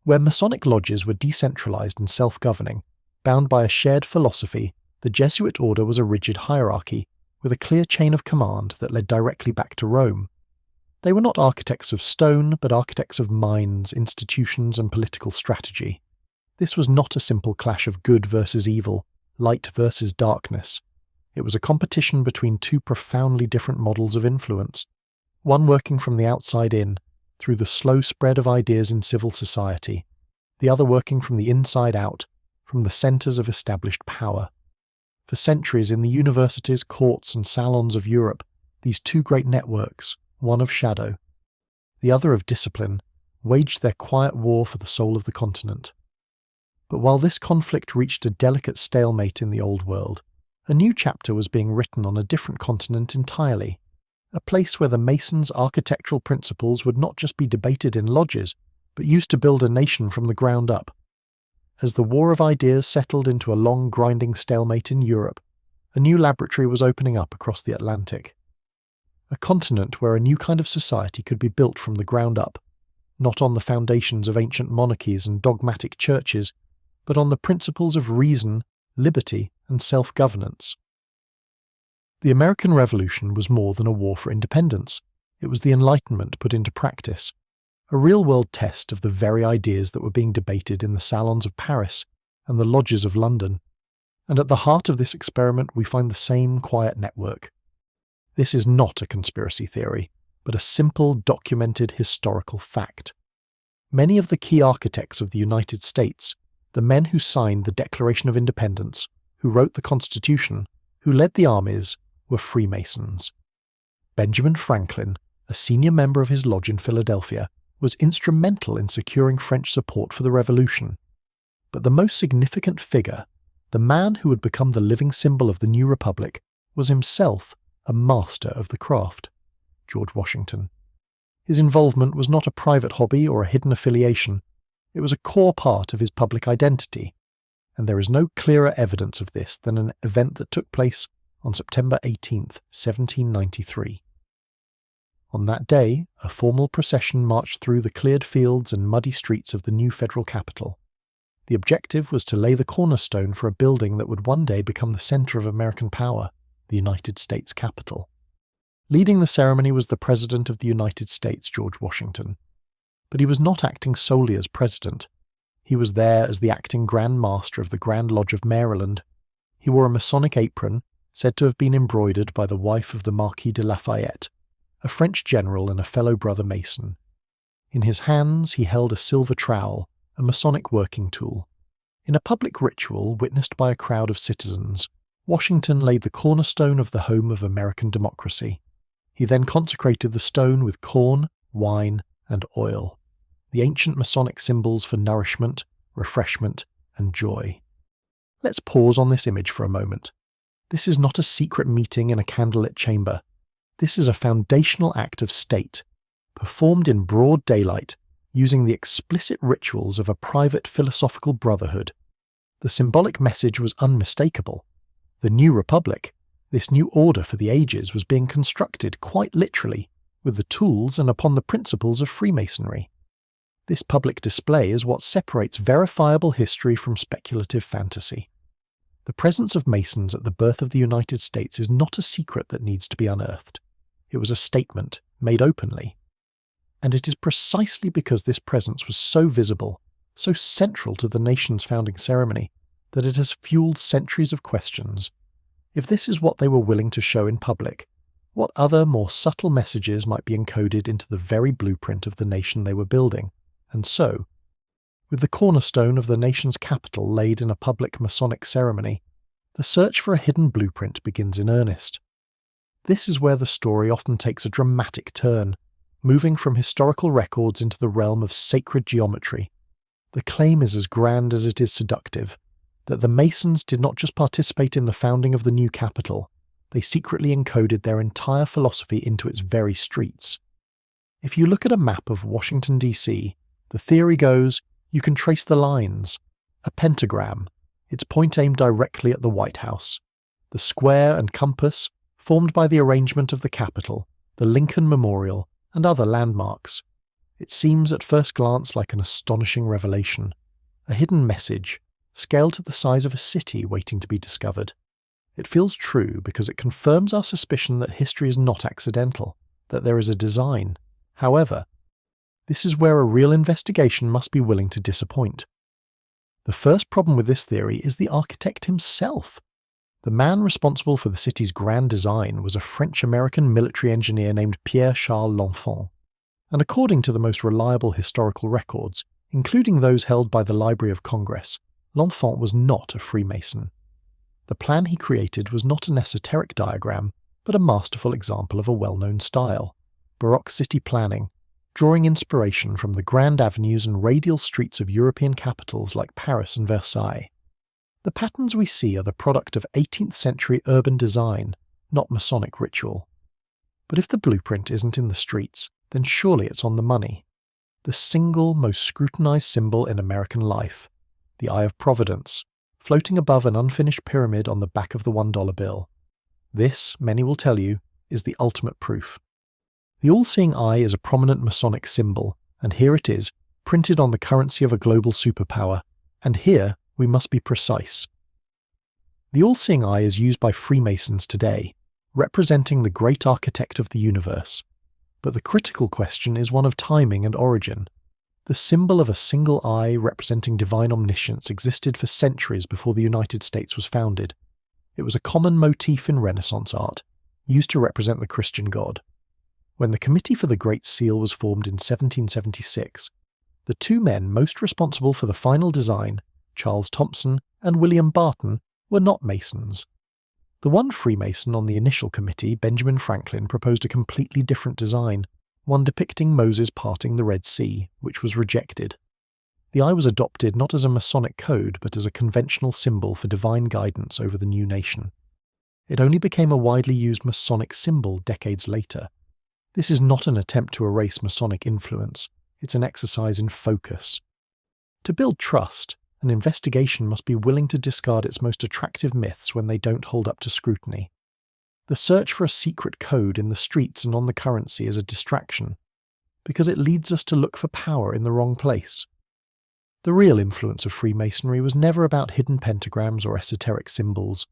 Where Masonic lodges were decentralized and self-governing, bound by a shared philosophy, the Jesuit order was a rigid hierarchy, with a clear chain of command that led directly back to Rome. They were not architects of stone, but architects of minds, institutions, and political strategy. This was not a simple clash of good versus evil, light versus darkness. It was a competition between two profoundly different models of influence, one working from the outside in, through the slow spread of ideas in civil society, the other working from the inside out, from the centres of established power. For centuries in the universities, courts, and salons of Europe, these two great networks, one of shadow, the other of discipline, waged their quiet war for the soul of the continent. But while this conflict reached a delicate stalemate in the Old World, a new chapter was being written on a different continent entirely, a place where the Masons' architectural principles would not just be debated in lodges, but used to build a nation from the ground up. As the war of ideas settled into a long grinding stalemate in Europe, a new laboratory was opening up across the Atlantic. A continent where a new kind of society could be built from the ground up, not on the foundations of ancient monarchies and dogmatic churches, but on the principles of reason, liberty, and self-governance. The American Revolution was more than a war for independence. It was the Enlightenment put into practice, a real-world test of the very ideas that were being debated in the salons of Paris and the lodges of London. And at the heart of this experiment we find the same quiet network. This is not a conspiracy theory, but a simple, documented historical fact. Many of the key architects of the United States, the men who signed the Declaration of Independence, who wrote the Constitution, who led the armies, were Freemasons. Benjamin Franklin, a senior member of his lodge in Philadelphia, was instrumental in securing French support for the Revolution. But the most significant figure, the man who would become the living symbol of the new republic, was himself a master of the craft, George Washington. His involvement was not a private hobby or a hidden affiliation. It was a core part of his public identity, and there is no clearer evidence of this than an event that took place on September 18, 1793. On that day, a formal procession marched through the cleared fields and muddy streets of the new federal capital. The objective was to lay the cornerstone for a building that would one day become the center of American power, the United States Capitol. Leading the ceremony was the President of the United States, George Washington. But he was not acting solely as president. He was there as the acting Grand Master of the Grand Lodge of Maryland. He wore a Masonic apron, said to have been embroidered by the wife of the Marquis de Lafayette, a French general and a fellow brother Mason. In his hands he held a silver trowel, a Masonic working tool. In a public ritual witnessed by a crowd of citizens, Washington laid the cornerstone of the home of American democracy. He then consecrated the stone with corn, wine, and oil, the ancient Masonic symbols for nourishment, refreshment, and joy. Let's pause on this image for a moment. This is not a secret meeting in a candlelit chamber. This is a foundational act of state, performed in broad daylight, using the explicit rituals of a private philosophical brotherhood. The symbolic message was unmistakable. The new republic, this new order for the ages, was being constructed quite literally, with the tools and upon the principles of Freemasonry. This public display is what separates verifiable history from speculative fantasy. The presence of Masons at the birth of the United States is not a secret that needs to be unearthed. It was a statement, made openly. And it is precisely because this presence was so visible, so central to the nation's founding ceremony, that it has fueled centuries of questions. If this is what they were willing to show in public, what other, more subtle messages might be encoded into the very blueprint of the nation they were building? And so, With the cornerstone of the nation's capital laid in a public Masonic ceremony, the search for a hidden blueprint begins in earnest. This is where the story often takes a dramatic turn, moving from historical records into the realm of sacred geometry. The claim is as grand as it is seductive, that the Masons did not just participate in the founding of the new capital, they secretly encoded their entire philosophy into its very streets. If you look at a map of Washington, D.C., the theory goes, you can trace the lines. A pentagram, its point aimed directly at the White House. The square and compass, formed by the arrangement of the Capitol, the Lincoln Memorial, and other landmarks. It seems at first glance like an astonishing revelation, a hidden message, scaled to the size of a city waiting to be discovered. It feels true because it confirms our suspicion that history is not accidental, that there is a design. However, this is where a real investigation must be willing to disappoint. The first problem with this theory is the architect himself. The man responsible for the city's grand design was a French-American military engineer named Pierre-Charles L'Enfant, and according to the most reliable historical records, including those held by the Library of Congress, L'Enfant was not a Freemason. The plan he created was not an esoteric diagram, but a masterful example of a well-known style, Baroque city planning, drawing inspiration from the grand avenues and radial streets of European capitals like Paris and Versailles. The patterns we see are the product of 18th century urban design, not Masonic ritual. But if the blueprint isn't in the streets, then surely it's on the money. The single most scrutinized symbol in American life, the Eye of Providence, floating above an unfinished pyramid on the back of the $1 bill. This, many will tell you, is the ultimate proof. The all-seeing eye is a prominent Masonic symbol, and here it is, printed on the currency of a global superpower, and here we must be precise. The all-seeing eye is used by Freemasons today, representing the great architect of the universe. But the critical question is one of timing and origin. The symbol of a single eye representing divine omniscience existed for centuries before the United States was founded. It was a common motif in Renaissance art, used to represent the Christian God. When the Committee for the Great Seal was formed in 1776, the two men most responsible for the final design, Charles Thompson and William Barton, were not Masons. The one Freemason on the initial committee, Benjamin Franklin, proposed a completely different design, one depicting Moses parting the Red Sea, which was rejected. The eye was adopted not as a Masonic code, but as a conventional symbol for divine guidance over the new nation. It only became a widely used Masonic symbol decades later. This is not an attempt to erase Masonic influence, it's an exercise in focus. To build trust, an investigation must be willing to discard its most attractive myths when they don't hold up to scrutiny. The search for a secret code in the streets and on the currency is a distraction, because it leads us to look for power in the wrong place. The real influence of Freemasonry was never about hidden pentagrams or esoteric symbols.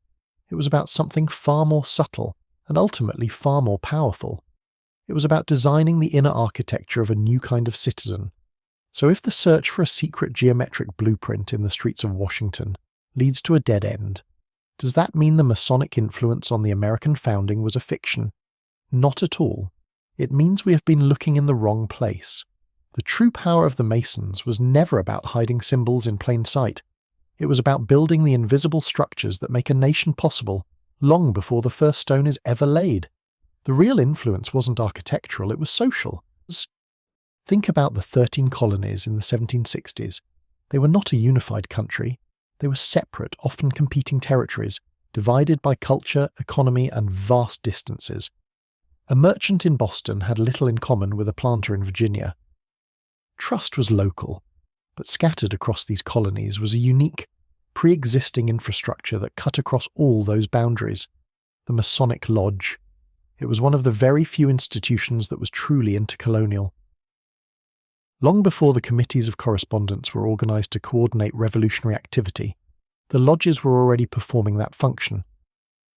It was about something far more subtle and ultimately far more powerful. It was about designing the inner architecture of a new kind of citizen. So if the search for a secret geometric blueprint in the streets of Washington leads to a dead end, does that mean the Masonic influence on the American founding was a fiction? Not at all. It means we have been looking in the wrong place. The true power of the Masons was never about hiding symbols in plain sight. It was about building the invisible structures that make a nation possible long before the first stone is ever laid. The real influence wasn't architectural, it was social. Think about the 13 colonies in the 1760s. They were not a unified country. They were separate, often competing territories, divided by culture, economy, and vast distances. A merchant in Boston had little in common with a planter in Virginia. Trust was local, but scattered across these colonies was a unique, pre-existing infrastructure that cut across all those boundaries. The Masonic Lodge. It was one of the very few institutions that was truly intercolonial. Long before the committees of correspondence were organized to coordinate revolutionary activity, the lodges were already performing that function.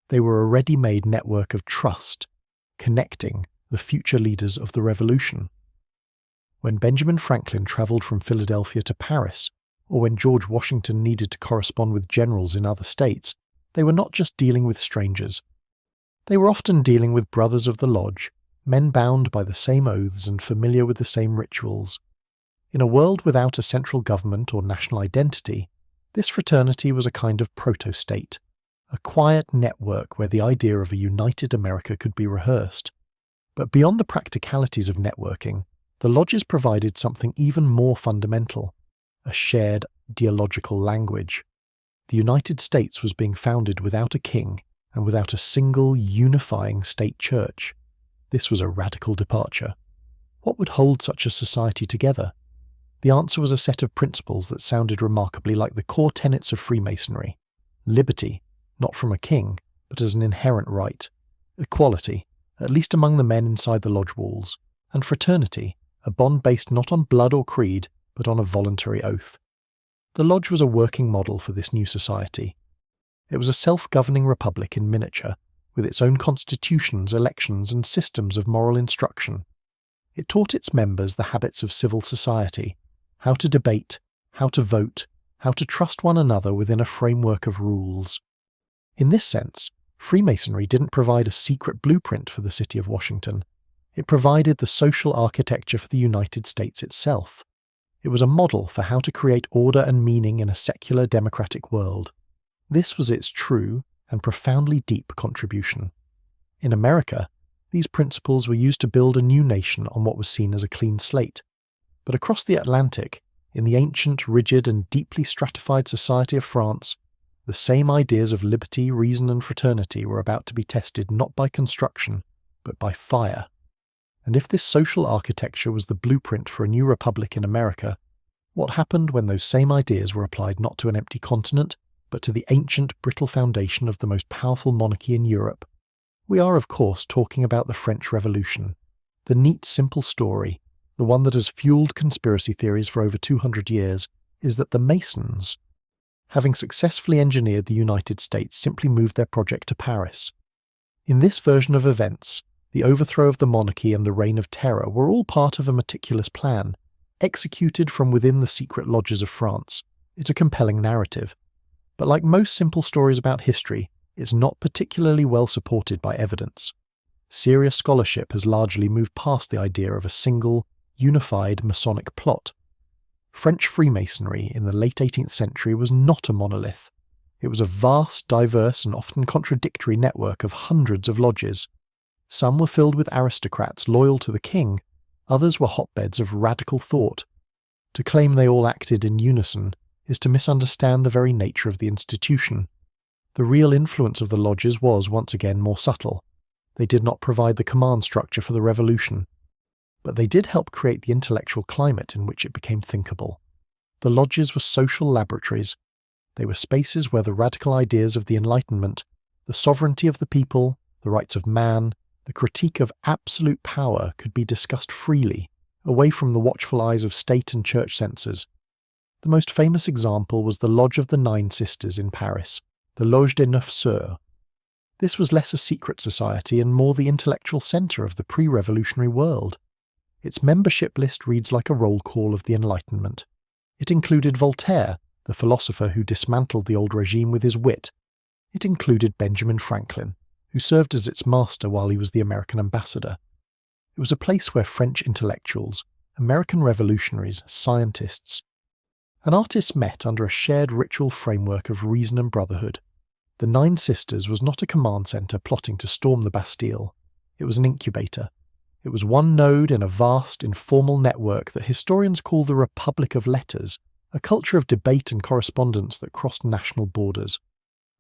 They were a ready-made network of trust, connecting the future leaders of the revolution. When Benjamin Franklin traveled from Philadelphia to Paris, or when George Washington needed to correspond with generals in other states, they were not just dealing with strangers. They were often dealing with brothers of the lodge, men bound by the same oaths and familiar with the same rituals. In a world without a central government or national identity, this fraternity was a kind of proto-state, a quiet network where the idea of a united America could be rehearsed. But beyond the practicalities of networking, the lodges provided something even more fundamental, a shared ideological language. The United States was being founded without a king and without a single unifying state church. This was a radical departure. What would hold such a society together? The answer was a set of principles that sounded remarkably like the core tenets of Freemasonry. Liberty, not from a king, but as an inherent right. Equality, at least among the men inside the lodge walls. And fraternity, a bond based not on blood or creed, but on a voluntary oath. The lodge was a working model for this new society. It was a self-governing republic in miniature, with its own constitutions, elections, and systems of moral instruction. It taught its members the habits of civil society, how to debate, how to vote, how to trust one another within a framework of rules. In this sense, Freemasonry didn't provide a secret blueprint for the city of Washington. It provided the social architecture for the United States itself. It was a model for how to create order and meaning in a secular democratic world. This was its true and profoundly deep contribution. In America, these principles were used to build a new nation on what was seen as a clean slate. But across the Atlantic, in the ancient, rigid, and deeply stratified society of France, the same ideas of liberty, reason, and fraternity were about to be tested not by construction, but by fire. And if this social architecture was the blueprint for a new republic in America, what happened when those same ideas were applied not to an empty continent, but to the ancient, brittle foundation of the most powerful monarchy in Europe? We are, of course, talking about the French Revolution, the neat, simple story, the one that has fueled conspiracy theories for over 200 years, is that the Masons, having successfully engineered the United States, simply moved their project to Paris. In this version of events, the overthrow of the monarchy and the reign of terror were all part of a meticulous plan, executed from within the secret lodges of France. It's a compelling narrative. But like most simple stories about history, it's not particularly well supported by evidence. Serious scholarship has largely moved past the idea of a single, unified Masonic plot. French Freemasonry in the late 18th century was not a monolith. It was a vast, diverse, and often contradictory network of hundreds of lodges. Some were filled with aristocrats loyal to the king, others were hotbeds of radical thought. To claim they all acted in unison is to misunderstand the very nature of the institution. The real influence of the lodges was, once again, more subtle. They did not provide the command structure for the revolution, but they did help create the intellectual climate in which it became thinkable. The lodges were social laboratories. They were spaces where the radical ideas of the Enlightenment, the sovereignty of the people, the rights of man, the critique of absolute power could be discussed freely, away from the watchful eyes of state and church censors. The most famous example was the Lodge of the Nine Sisters in Paris, the Loge des Neuf Sœurs. This was less a secret society and more the intellectual centre of the pre-revolutionary world. Its membership list reads like a roll call of the Enlightenment. It included Voltaire, the philosopher who dismantled the old regime with his wit. It included Benjamin Franklin, who served as its master while he was the American ambassador. It was a place where French intellectuals, American revolutionaries, scientists, and artists met under a shared ritual framework of reason and brotherhood. The Nine Sisters was not a command centre plotting to storm the Bastille. It was an incubator. It was one node in a vast, informal network that historians call the Republic of Letters, a culture of debate and correspondence that crossed national borders.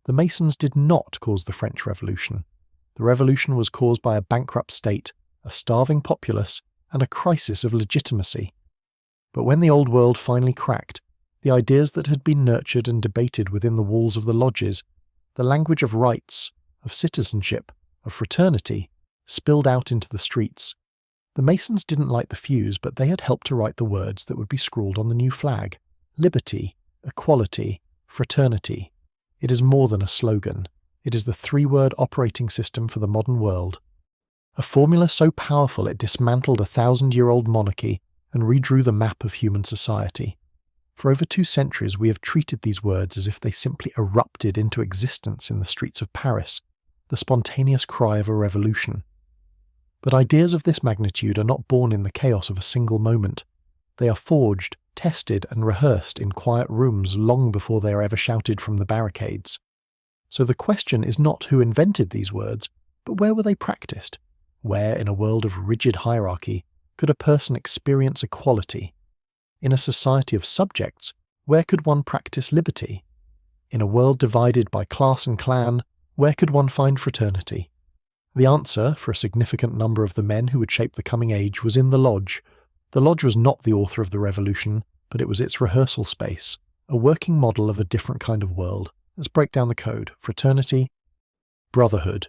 The Masons did not cause the French Revolution. The revolution was caused by a bankrupt state, a starving populace, and a crisis of legitimacy. But when the old world finally cracked, the ideas that had been nurtured and debated within the walls of the lodges, the language of rights, of citizenship, of fraternity, spilled out into the streets. The Masons didn't light the fuse, but they had helped to write the words that would be scrawled on the new flag. Liberty, equality, fraternity. It is more than a slogan. It is the three-word operating system for the modern world. A formula so powerful it dismantled a 1,000-year-old monarchy and redrew the map of human society. For over 2 centuries we have treated these words as if they simply erupted into existence in the streets of Paris, the spontaneous cry of a revolution. But ideas of this magnitude are not born in the chaos of a single moment. They are forged, tested, and rehearsed in quiet rooms long before they are ever shouted from the barricades. So the question is not who invented these words, but where were they practiced? Where, in a world of rigid hierarchy, could a person experience equality? In a society of subjects, where could one practice liberty? In a world divided by class and clan, where could one find fraternity? The answer, for a significant number of the men who would shape the coming age, was in the lodge. The lodge was not the author of the revolution, but it was its rehearsal space, a working model of a different kind of world. Let's break down the code. Fraternity, brotherhood.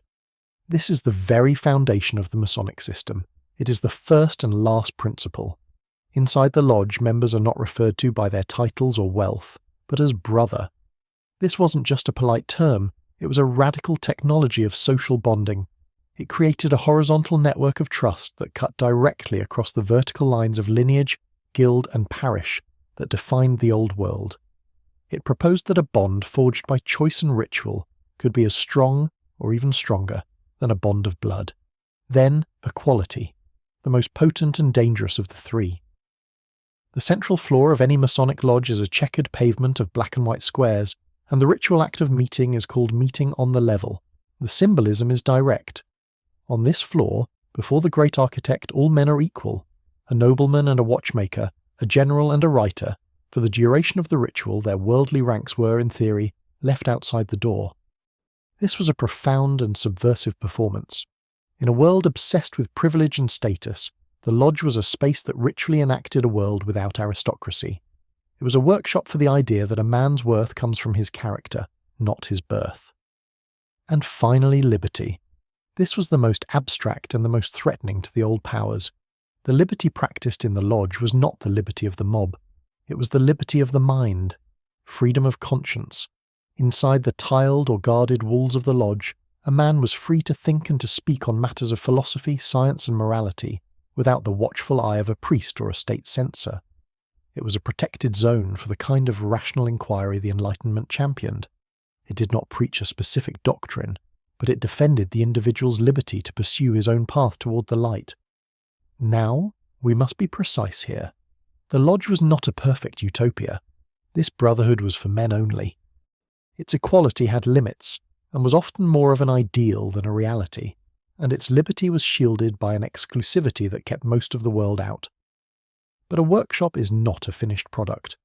This is the very foundation of the Masonic system. It is the first and last principle. Inside the lodge, members are not referred to by their titles or wealth, but as brother. This wasn't just a polite term, it was a radical technology of social bonding. It created a horizontal network of trust that cut directly across the vertical lines of lineage, guild, and parish that defined the old world. It proposed that a bond forged by choice and ritual could be as strong, or even stronger, than a bond of blood. Then, equality, the most potent and dangerous of the three. The central floor of any Masonic lodge is a checkered pavement of black and white squares, and the ritual act of meeting is called meeting on the level. The symbolism is direct. On this floor, before the great architect, all men are equal. A nobleman and a watchmaker, a general and a writer. For the duration of the ritual, their worldly ranks were, in theory, left outside the door. This was a profound and subversive performance. In a world obsessed with privilege and status, the lodge was a space that ritually enacted a world without aristocracy. It was a workshop for the idea that a man's worth comes from his character, not his birth. And finally, liberty. This was the most abstract and the most threatening to the old powers. The liberty practiced in the lodge was not the liberty of the mob. It was the liberty of the mind, freedom of conscience. Inside the tiled or guarded walls of the lodge, a man was free to think and to speak on matters of philosophy, science, and morality, without the watchful eye of a priest or a state censor. It was a protected zone for the kind of rational inquiry the Enlightenment championed. It did not preach a specific doctrine, but it defended the individual's liberty to pursue his own path toward the light. Now, we must be precise here. The lodge was not a perfect utopia. This brotherhood was for men only. Its equality had limits, and was often more of an ideal than a reality, and its liberty was shielded by an exclusivity that kept most of the world out. But a workshop is not a finished product.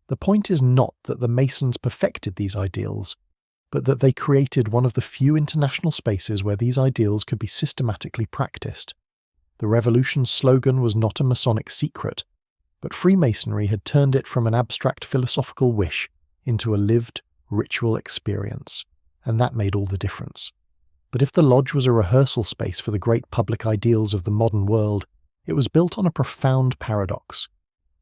The point is not that the Masons perfected these ideals, but that they created one of the few international spaces where these ideals could be systematically practiced. The revolution's slogan was not a Masonic secret, but Freemasonry had turned it from an abstract philosophical wish into a lived, ritual experience, and that made all the difference. But if the lodge was a rehearsal space for the great public ideals of the modern world, it was built on a profound paradox.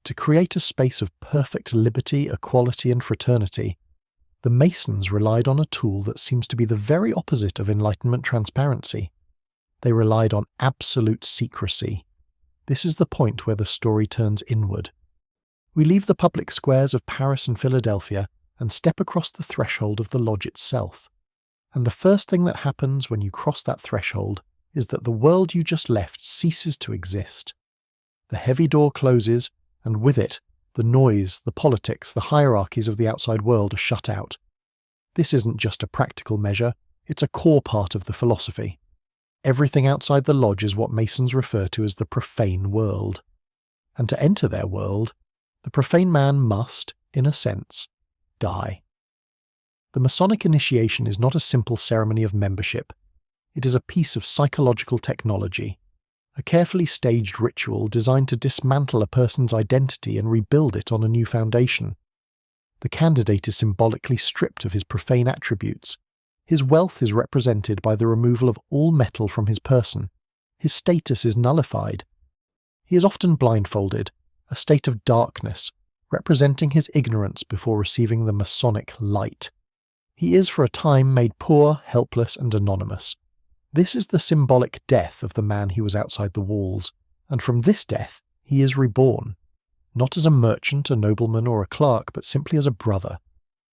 To create a space of perfect liberty, equality, and fraternity, the Masons relied on a tool that seems to be the very opposite of Enlightenment transparency. They relied on absolute secrecy. This is the point where the story turns inward. We leave the public squares of Paris and Philadelphia and step across the threshold of the lodge itself. And the first thing that happens when you cross that threshold is that the world you just left ceases to exist. The heavy door closes, and with it, the noise, the politics, the hierarchies of the outside world are shut out. This isn't just a practical measure, it's a core part of the philosophy. Everything outside the lodge is what Masons refer to as the profane world. And to enter their world, the profane man must, in a sense, die. The Masonic initiation is not a simple ceremony of membership. It is a piece of psychological technology, a carefully staged ritual designed to dismantle a person's identity and rebuild it on a new foundation. The candidate is symbolically stripped of his profane attributes. His wealth is represented by the removal of all metal from his person. His status is nullified. He is often blindfolded, a state of darkness, representing his ignorance before receiving the Masonic light. He is for a time made poor, helpless, and anonymous. This is the symbolic death of the man he was outside the walls, and from this death he is reborn, not as a merchant, a nobleman, or a clerk, but simply as a brother.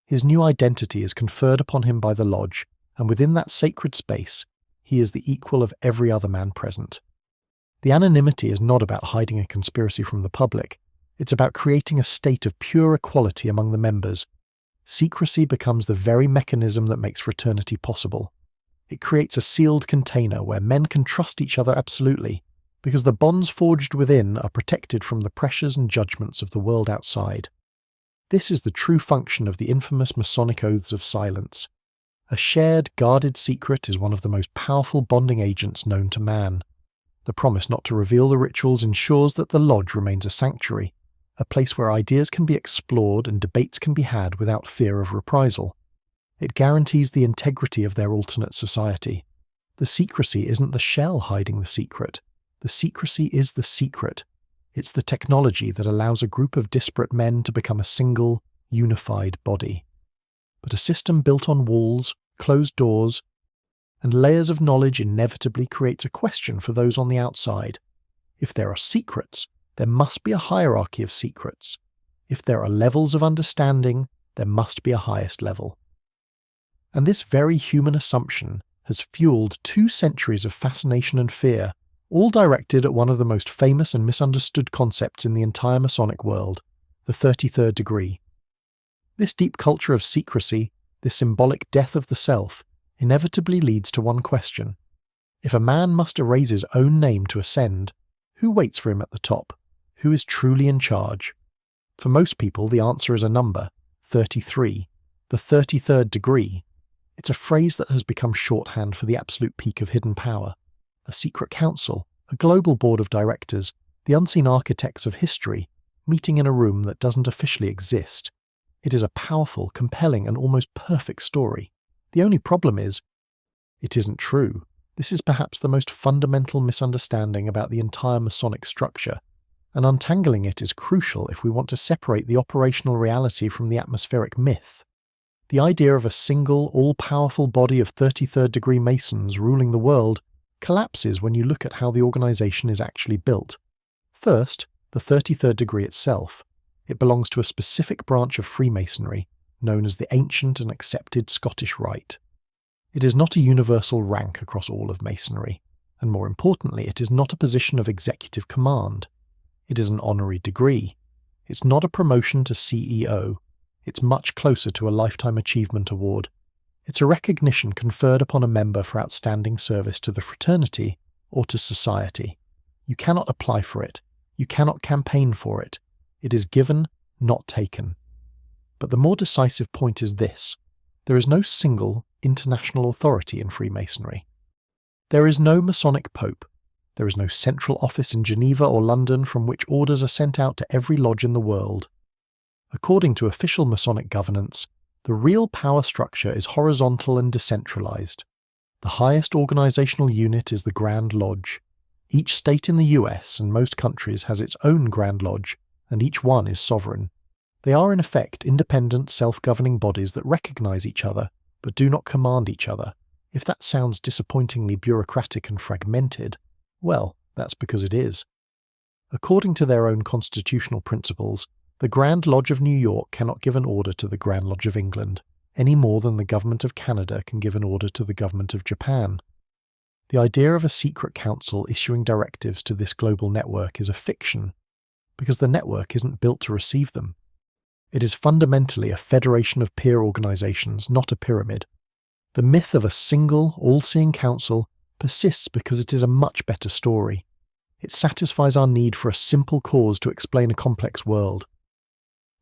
His new identity is conferred upon him by the lodge, and within that sacred space, he is the equal of every other man present. The anonymity is not about hiding a conspiracy from the public, It's about creating a state of pure equality among the members. Secrecy becomes the very mechanism that makes fraternity possible. It creates a sealed container where men can trust each other absolutely, because the bonds forged within are protected from the pressures and judgments of the world outside. This is the true function of the infamous Masonic oaths of silence. A shared, guarded secret is one of the most powerful bonding agents known to man. The promise not to reveal the rituals ensures that the lodge remains a sanctuary, a place where ideas can be explored and debates can be had without fear of reprisal. It guarantees the integrity of their alternate society. The secrecy isn't the shell hiding the secret. The secrecy is the secret. It's the technology that allows a group of disparate men to become a single, unified body. But a system built on walls, closed doors, and layers of knowledge inevitably creates a question for those on the outside. If there are secrets, there must be a hierarchy of secrets. If there are levels of understanding, there must be a highest level. And this very human assumption has fueled 2 centuries of fascination and fear, all directed at one of the most famous and misunderstood concepts in the entire Masonic world, the 33rd degree. This deep culture of secrecy, this symbolic death of the self, inevitably leads to one question. If a man must erase his own name to ascend, who waits for him at the top? Who is truly in charge? For most people, the answer is a number, 33, the 33rd degree. It's a phrase that has become shorthand for the absolute peak of hidden power. A secret council, a global board of directors, the unseen architects of history, meeting in a room that doesn't officially exist. It is a powerful, compelling, and almost perfect story. The only problem is, it isn't true. This is perhaps the most fundamental misunderstanding about the entire Masonic structure, and untangling it is crucial if we want to separate the operational reality from the atmospheric myth. The idea of a single, all-powerful body of 33rd degree Masons ruling the world collapses when you look at how the organization is actually built. First, the 33rd degree itself. It belongs to a specific branch of Freemasonry, known as the ancient and accepted Scottish Rite. It is not a universal rank across all of Masonry, and more importantly, it is not a position of executive command. It is an honorary degree. It's not a promotion to CEO. It's much closer to a Lifetime Achievement Award. It's a recognition conferred upon a member for outstanding service to the fraternity or to society. You cannot apply for it. You cannot campaign for it. It is given, not taken. But the more decisive point is this: there is no single international authority in Freemasonry. There is no Masonic Pope. There is no central office in Geneva or London from which orders are sent out to every lodge in the world. According to official Masonic governance, the real power structure is horizontal and decentralized. The highest organizational unit is the Grand Lodge. Each state in the US and most countries has its own Grand Lodge, and each one is sovereign. They are in effect independent, self-governing bodies that recognize each other, but do not command each other. If that sounds disappointingly bureaucratic and fragmented, well, that's because it is. According to their own constitutional principles, the Grand Lodge of New York cannot give an order to the Grand Lodge of England, any more than the government of Canada can give an order to the government of Japan. The idea of a secret council issuing directives to this global network is a fiction, because the network isn't built to receive them. It is fundamentally a federation of peer organizations, not a pyramid. The myth of a single, all-seeing council persists because it is a much better story. It satisfies our need for a simple cause to explain a complex world.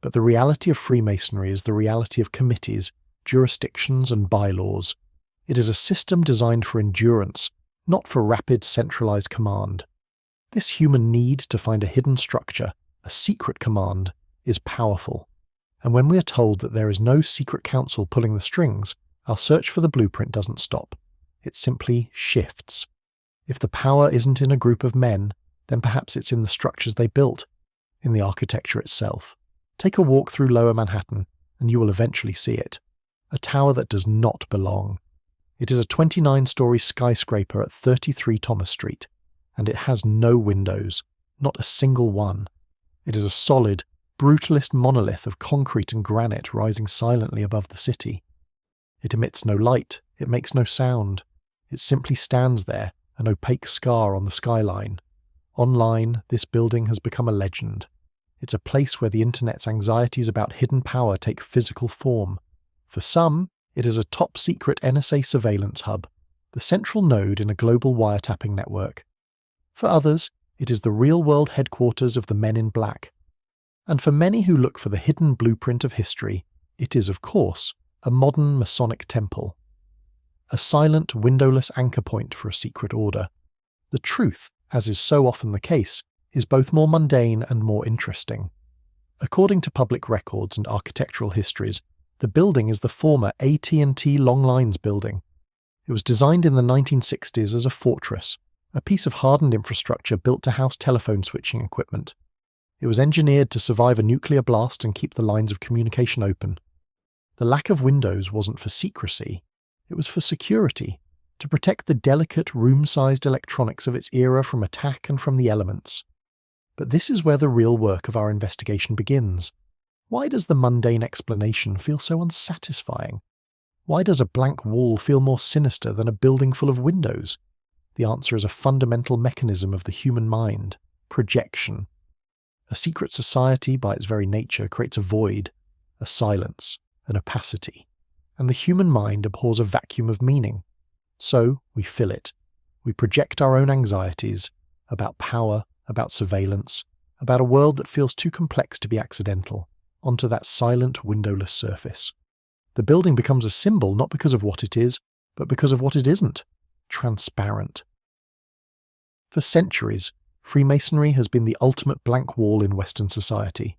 But the reality of Freemasonry is the reality of committees, jurisdictions, and bylaws. It is a system designed for endurance, not for rapid, centralized command. This human need to find a hidden structure, a secret command, is powerful. And when we are told that there is no secret council pulling the strings, our search for the blueprint doesn't stop. It simply shifts. If the power isn't in a group of men, then perhaps it's in the structures they built, in the architecture itself. Take a walk through Lower Manhattan, and you will eventually see it. A tower that does not belong. It is a 29-story skyscraper at 33 Thomas Street, and it has no windows, not a single one. It is a solid, brutalist monolith of concrete and granite rising silently above the city. It emits no light, it makes no sound. It simply stands there, an opaque scar on the skyline. Online, this building has become a legend. It's a place where the internet's anxieties about hidden power take physical form. For some, it is a top-secret NSA surveillance hub, the central node in a global wiretapping network. For others, it is the real-world headquarters of the Men in Black. And for many who look for the hidden blueprint of history, it is, of course, a modern Masonic temple. A silent, windowless anchor point for a secret order. The truth, as is so often the case, is both more mundane and more interesting. According to public records and architectural histories, the building is the former AT&T Long Lines building. It was designed in the 1960s as a fortress, a piece of hardened infrastructure built to house telephone switching equipment. It was engineered to survive a nuclear blast and keep the lines of communication open. The lack of windows wasn't for secrecy, it was for security, to protect the delicate, room-sized electronics of its era from attack and from the elements. But this is where the real work of our investigation begins. Why does the mundane explanation feel so unsatisfying? Why does a blank wall feel more sinister than a building full of windows? The answer is a fundamental mechanism of the human mind: projection. A secret society, by its very nature, creates a void, a silence, an opacity, and the human mind abhors a vacuum of meaning. So we fill it. We project our own anxieties about power, about surveillance, about a world that feels too complex to be accidental, onto that silent, windowless surface. The building becomes a symbol not because of what it is, but because of what it isn't: transparent. For centuries, Freemasonry has been the ultimate blank wall in Western society.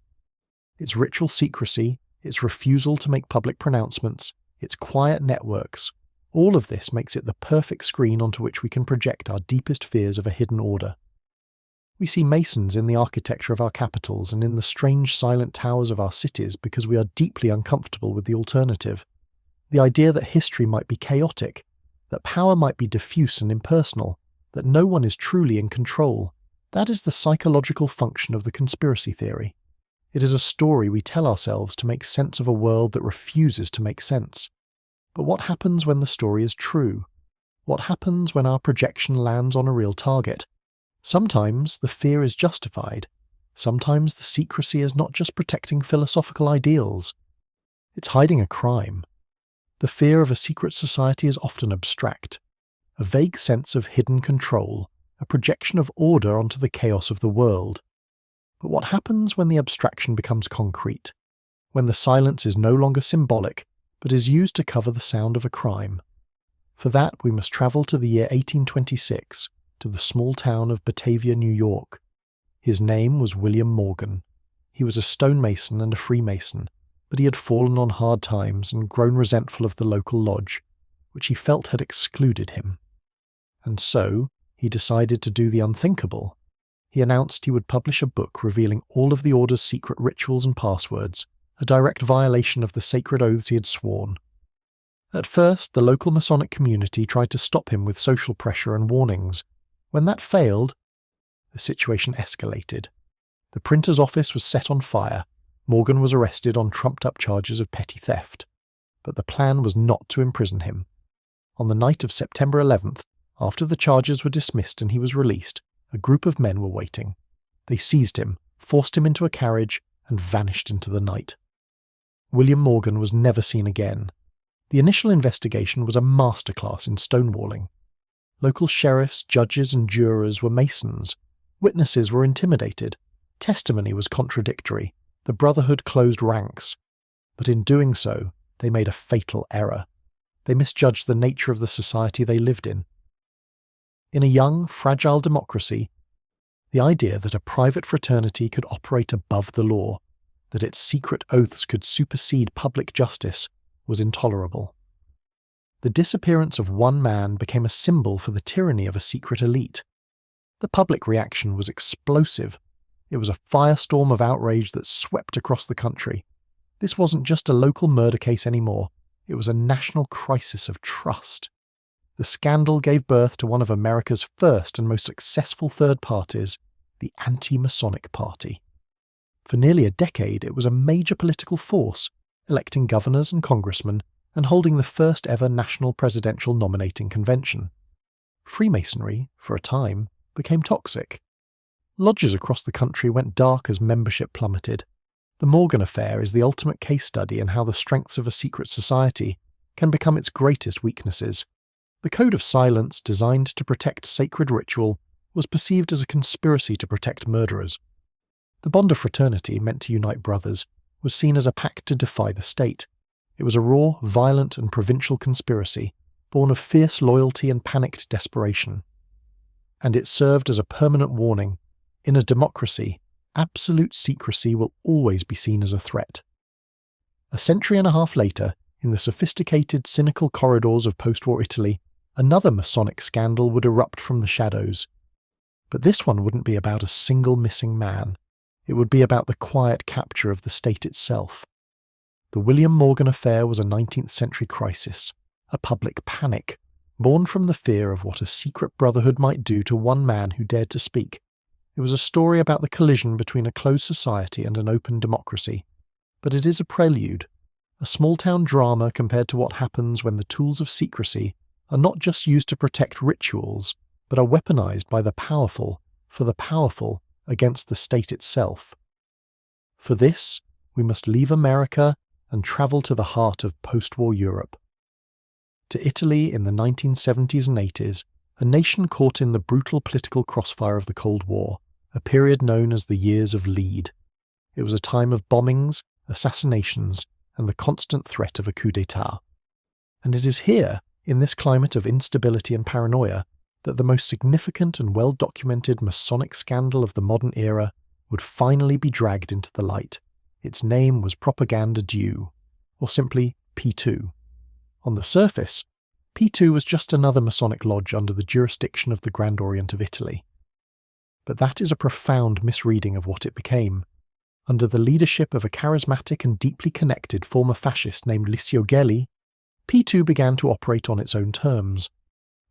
Its ritual secrecy, its refusal to make public pronouncements, its quiet networks, all of this makes it the perfect screen onto which we can project our deepest fears of a hidden order. We see Masons in the architecture of our capitals and in the strange silent towers of our cities because we are deeply uncomfortable with the alternative. The idea that history might be chaotic, that power might be diffuse and impersonal, that no one is truly in control. That is the psychological function of the conspiracy theory. It is a story we tell ourselves to make sense of a world that refuses to make sense. But what happens when the story is true? What happens when our projection lands on a real target? Sometimes the fear is justified. Sometimes the secrecy is not just protecting philosophical ideals. It's hiding a crime. The fear of a secret society is often abstract. A vague sense of hidden control, a projection of order onto the chaos of the world. But what happens when the abstraction becomes concrete? When the silence is no longer symbolic, but is used to cover the sound of a crime? For that we must travel to the year 1826, to the small town of Batavia, New York. His name was William Morgan. He was a stonemason and a Freemason, but he had fallen on hard times and grown resentful of the local lodge, which he felt had excluded him. And so, he decided to do the unthinkable. He announced he would publish a book revealing all of the Order's secret rituals and passwords, a direct violation of the sacred oaths he had sworn. At first, the local Masonic community tried to stop him with social pressure and warnings. When that failed, the situation escalated. The printer's office was set on fire. Morgan was arrested on trumped-up charges of petty theft. But the plan was not to imprison him. On the night of September 11th, after the charges were dismissed and he was released, a group of men were waiting. They seized him, forced him into a carriage, and vanished into the night. William Morgan was never seen again. The initial investigation was a masterclass in stonewalling. Local sheriffs, judges, and jurors were Masons. Witnesses were intimidated. Testimony was contradictory. The Brotherhood closed ranks. But in doing so, they made a fatal error. They misjudged the nature of the society they lived in. In a young, fragile democracy, the idea that a private fraternity could operate above the law, that its secret oaths could supersede public justice, was intolerable. The disappearance of one man became a symbol for the tyranny of a secret elite. The public reaction was explosive. It was a firestorm of outrage that swept across the country. This wasn't just a local murder case anymore. It was a national crisis of trust. The scandal gave birth to one of America's first and most successful third parties, the Anti-Masonic Party. For nearly a decade, it was a major political force, electing governors and congressmen and holding the first ever national presidential nominating convention. Freemasonry, for a time, became toxic. Lodges across the country went dark as membership plummeted. The Morgan affair is the ultimate case study in how the strengths of a secret society can become its greatest weaknesses. The code of silence, designed to protect sacred ritual, was perceived as a conspiracy to protect murderers. The bond of fraternity, meant to unite brothers, was seen as a pact to defy the state. It was a raw, violent, and provincial conspiracy, born of fierce loyalty and panicked desperation. And it served as a permanent warning: in a democracy, absolute secrecy will always be seen as a threat. A century and a half later, in the sophisticated, cynical corridors of post-war Italy, another Masonic scandal would erupt from the shadows. But this one wouldn't be about a single missing man. It would be about the quiet capture of the state itself. The William Morgan affair was a 19th century crisis, a public panic, born from the fear of what a secret brotherhood might do to one man who dared to speak. It was a story about the collision between a closed society and an open democracy. But it is a prelude, a small-town drama compared to what happens when the tools of secrecy are not just used to protect rituals, but are weaponized by the powerful for the powerful against the state itself. For this, we must leave America and travel to the heart of post-war Europe. To Italy in the 1970s and 80s, a nation caught in the brutal political crossfire of the Cold War, a period known as the Years of Lead. It was a time of bombings, assassinations, and the constant threat of a coup d'etat. And it is here, in this climate of instability and paranoia, that the most significant and well-documented Masonic scandal of the modern era would finally be dragged into the light. Its name was Propaganda Due, or simply P2. On the surface, P2 was just another Masonic lodge under the jurisdiction of the Grand Orient of Italy. But that is a profound misreading of what it became. Under the leadership of a charismatic and deeply connected former fascist named Licio Gelli, P2 began to operate on its own terms.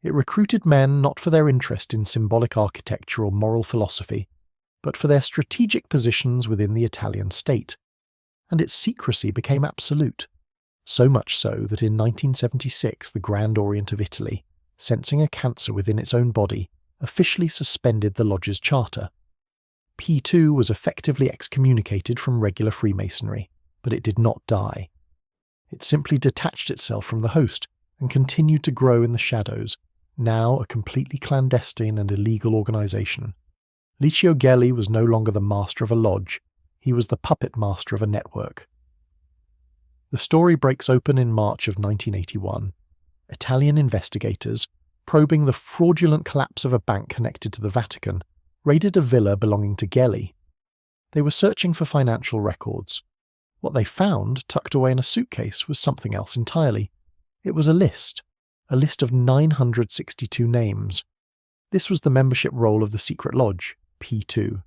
It recruited men not for their interest in symbolic architecture or moral philosophy, but for their strategic positions within the Italian state. And its secrecy became absolute. So much so that in 1976 the Grand Orient of Italy, sensing a cancer within its own body, officially suspended the lodge's charter. P2 was effectively excommunicated from regular Freemasonry, but it did not die. It simply detached itself from the host and continued to grow in the shadows, now a completely clandestine and illegal organization. Licio Gelli was no longer the master of a lodge, he was the puppet master of a network. The story breaks open in March of 1981. Italian investigators, probing the fraudulent collapse of a bank connected to the Vatican, raided a villa belonging to Gelli. They were searching for financial records. What they found, tucked away in a suitcase, was something else entirely. It was a list of 962 names. This was the membership roll of the secret lodge, P2.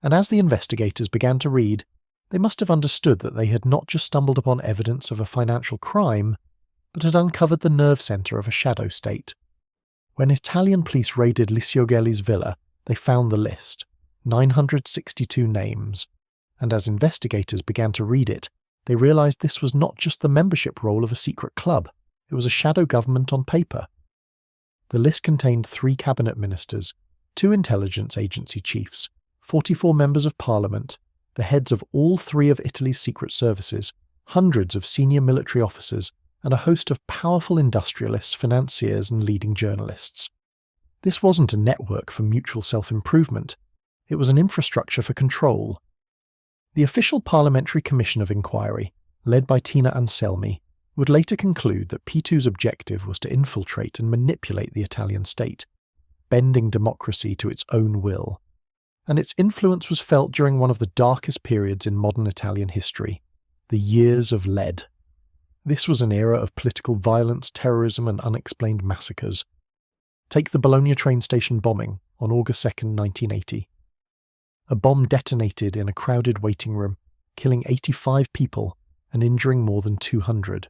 And as the investigators began to read, they must have understood that they had not just stumbled upon evidence of a financial crime, but had uncovered the nerve centre of a shadow state. When Italian police raided Licio Gelli's villa, they found the list, 962 names, and as investigators began to read it, they realized this was not just the membership roll of a secret club, it was a shadow government on paper. The list contained 3 cabinet ministers, 2 intelligence agency chiefs, 44 members of parliament, the heads of all 3 of Italy's secret services, hundreds of senior military officers, and a host of powerful industrialists, financiers, and leading journalists. This wasn't a network for mutual self-improvement, it was an infrastructure for control. The official Parliamentary Commission of Inquiry, led by Tina Anselmi, would later conclude that P2's objective was to infiltrate and manipulate the Italian state, bending democracy to its own will. And its influence was felt during one of the darkest periods in modern Italian history, the Years of Lead. This was an era of political violence, terrorism, and unexplained massacres. Take the Bologna train station bombing on August 2, 1980. A bomb detonated in a crowded waiting room, killing 85 people and injuring more than 200.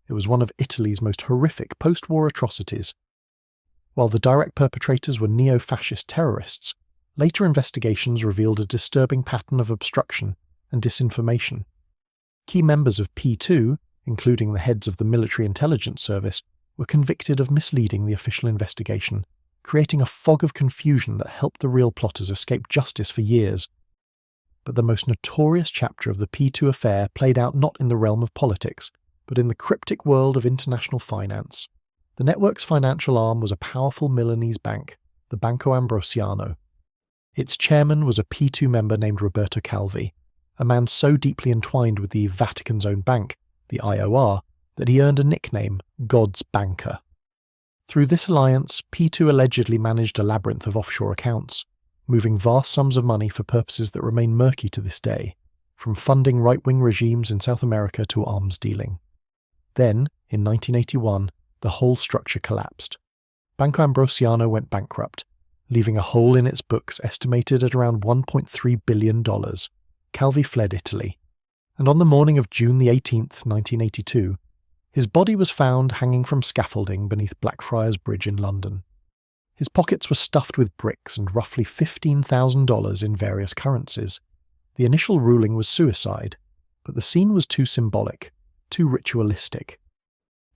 It was one of Italy's most horrific post-war atrocities. While the direct perpetrators were neo-fascist terrorists, later investigations revealed a disturbing pattern of obstruction and disinformation. Key members of P2, including the heads of the military intelligence service, were convicted of misleading the official investigation, creating a fog of confusion that helped the real plotters escape justice for years. But the most notorious chapter of the P2 affair played out not in the realm of politics, but in the cryptic world of international finance. The network's financial arm was a powerful Milanese bank, the Banco Ambrosiano. Its chairman was a P2 member named Roberto Calvi, a man so deeply entwined with the Vatican's own bank, the IOR, that he earned a nickname, God's Banker. Through this alliance, P2 allegedly managed a labyrinth of offshore accounts, moving vast sums of money for purposes that remain murky to this day, from funding right-wing regimes in South America to arms dealing. Then, in 1981, the whole structure collapsed. Banco Ambrosiano went bankrupt, leaving a hole in its books estimated at around $1.3 billion. Calvi fled Italy, and on the morning of June 18, 1982, his body was found hanging from scaffolding beneath Blackfriars Bridge in London. His pockets were stuffed with bricks and roughly $15,000 in various currencies. The initial ruling was suicide, but the scene was too symbolic, too ritualistic.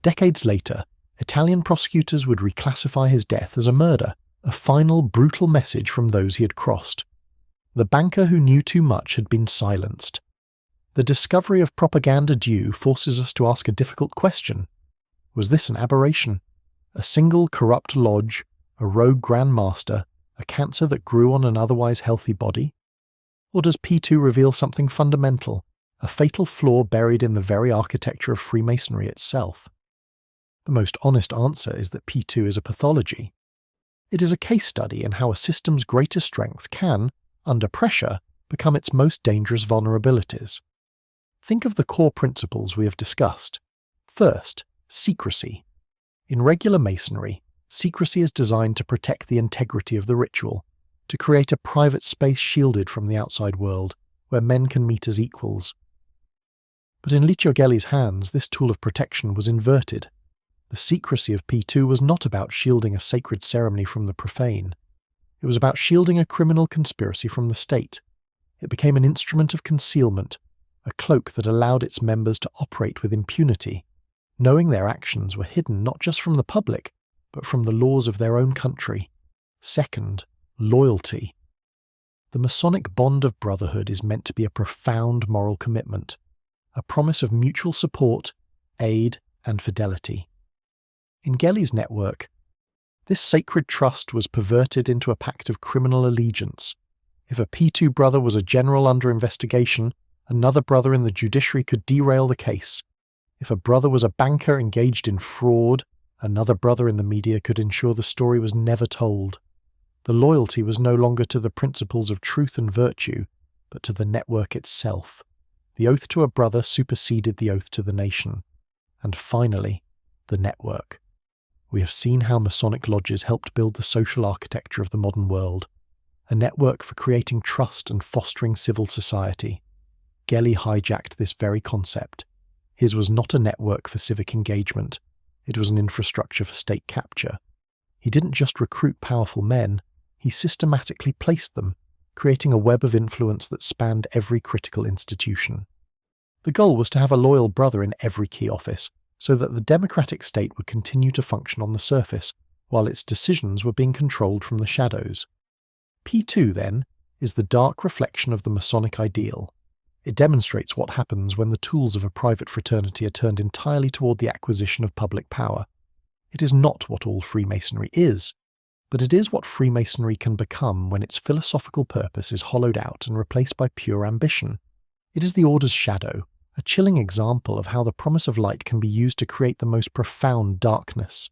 Decades later, Italian prosecutors would reclassify his death as a murder, a final brutal message from those he had crossed. The banker who knew too much had been silenced. The discovery of propaganda due forces us to ask a difficult question. Was this an aberration? A single corrupt lodge, a rogue Grand Master, a cancer that grew on an otherwise healthy body? Or does P2 reveal something fundamental, a fatal flaw buried in the very architecture of Freemasonry itself? The most honest answer is that P2 is a pathology. It is a case study in how a system's greatest strengths can, under pressure, become its most dangerous vulnerabilities. Think of the core principles we have discussed. First, secrecy. In regular Masonry, secrecy is designed to protect the integrity of the ritual, to create a private space shielded from the outside world, where men can meet as equals. But in Licio Gelli's hands, this tool of protection was inverted. The secrecy of P2 was not about shielding a sacred ceremony from the profane. It was about shielding a criminal conspiracy from the state. It became an instrument of concealment, a cloak that allowed its members to operate with impunity, knowing their actions were hidden not just from the public, but from the laws of their own country. Second, loyalty. The Masonic bond of brotherhood is meant to be a profound moral commitment, a promise of mutual support, aid, and fidelity. In Gelli's network, this sacred trust was perverted into a pact of criminal allegiance. If a P2 brother was a general under investigation, another brother in the judiciary could derail the case. If a brother was a banker engaged in fraud, another brother in the media could ensure the story was never told. The loyalty was no longer to the principles of truth and virtue, but to the network itself. The oath to a brother superseded the oath to the nation. And finally, the network. We have seen how Masonic lodges helped build the social architecture of the modern world, a network for creating trust and fostering civil society. Gelli hijacked this very concept. His was not a network for civic engagement, it was an infrastructure for state capture. He didn't just recruit powerful men, he systematically placed them, creating a web of influence that spanned every critical institution. The goal was to have a loyal brother in every key office, so that the democratic state would continue to function on the surface, while its decisions were being controlled from the shadows. P2, then, is the dark reflection of the Masonic ideal. It demonstrates what happens when the tools of a private fraternity are turned entirely toward the acquisition of public power. It is not what all Freemasonry is, but it is what Freemasonry can become when its philosophical purpose is hollowed out and replaced by pure ambition. It is the Order's shadow, a chilling example of how the promise of light can be used to create the most profound darkness.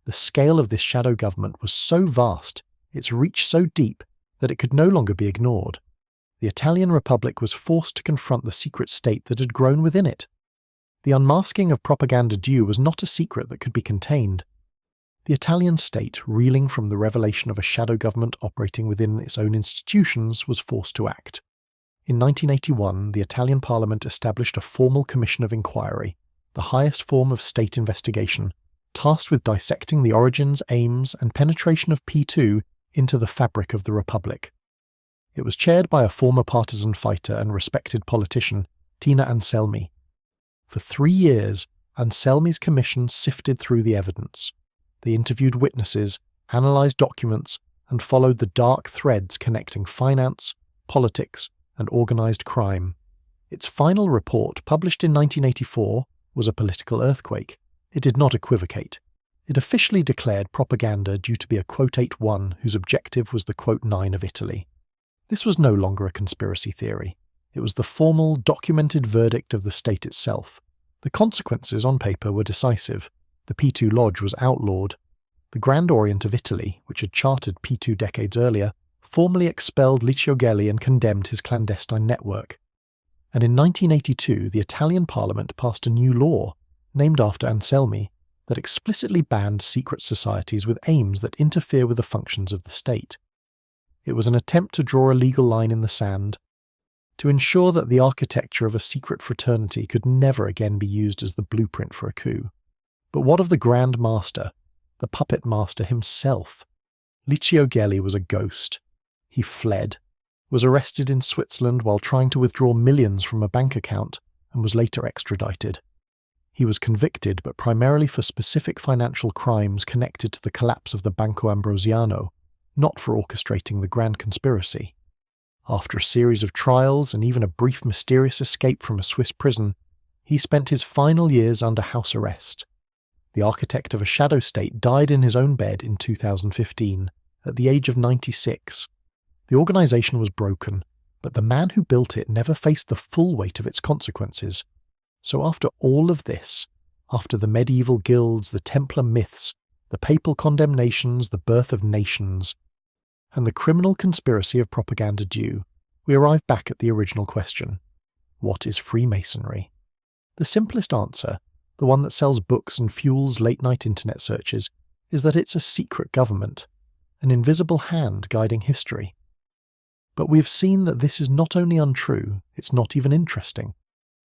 The scale of this shadow government was so vast, its reach so deep, that it could no longer be ignored. The Italian Republic was forced to confront the secret state that had grown within it. The unmasking of propaganda due was not a secret that could be contained. The Italian state, reeling from the revelation of a shadow government operating within its own institutions, was forced to act. In 1981, the Italian Parliament established a formal commission of inquiry, the highest form of state investigation, tasked with dissecting the origins, aims, and penetration of P2 into the fabric of the Republic. It was chaired by a former partisan fighter and respected politician, Tina Anselmi. For 3 years, Anselmi's commission sifted through the evidence. They interviewed witnesses, analysed documents, and followed the dark threads connecting finance, politics, and organised crime. Its final report, published in 1984, was a political earthquake. It did not equivocate. It officially declared propaganda due to be a quote-8 one whose objective was the quote-9 of Italy. This was no longer a conspiracy theory. It was the formal, documented verdict of the state itself. The consequences on paper were decisive. The P2 Lodge was outlawed. The Grand Orient of Italy, which had chartered P2 decades earlier, formally expelled Liccioghelli and condemned his clandestine network. And in 1982, the Italian Parliament passed a new law, named after Anselmi, that explicitly banned secret societies with aims that interfere with the functions of the state. It was an attempt to draw a legal line in the sand, to ensure that the architecture of a secret fraternity could never again be used as the blueprint for a coup. But what of the Grand Master, the puppet master himself? Liccioghelli was a ghost. He fled, was arrested in Switzerland while trying to withdraw millions from a bank account, and was later extradited. He was convicted, but primarily for specific financial crimes connected to the collapse of the Banco Ambrosiano, not for orchestrating the grand conspiracy. After a series of trials and even a brief mysterious escape from a Swiss prison, he spent his final years under house arrest. The architect of a shadow state died in his own bed in 2015, at the age of 96. The organisation was broken, but the man who built it never faced the full weight of its consequences. So after all of this, after the medieval guilds, the Templar Myths, the Papal Condemnations, the birth of nations, and the criminal conspiracy of propaganda due, we arrive back at the original question. What is Freemasonry? The simplest answer, the one that sells books and fuels late-night internet searches, is that it's a secret government, an invisible hand guiding history. But we've seen that this is not only untrue, it's not even interesting.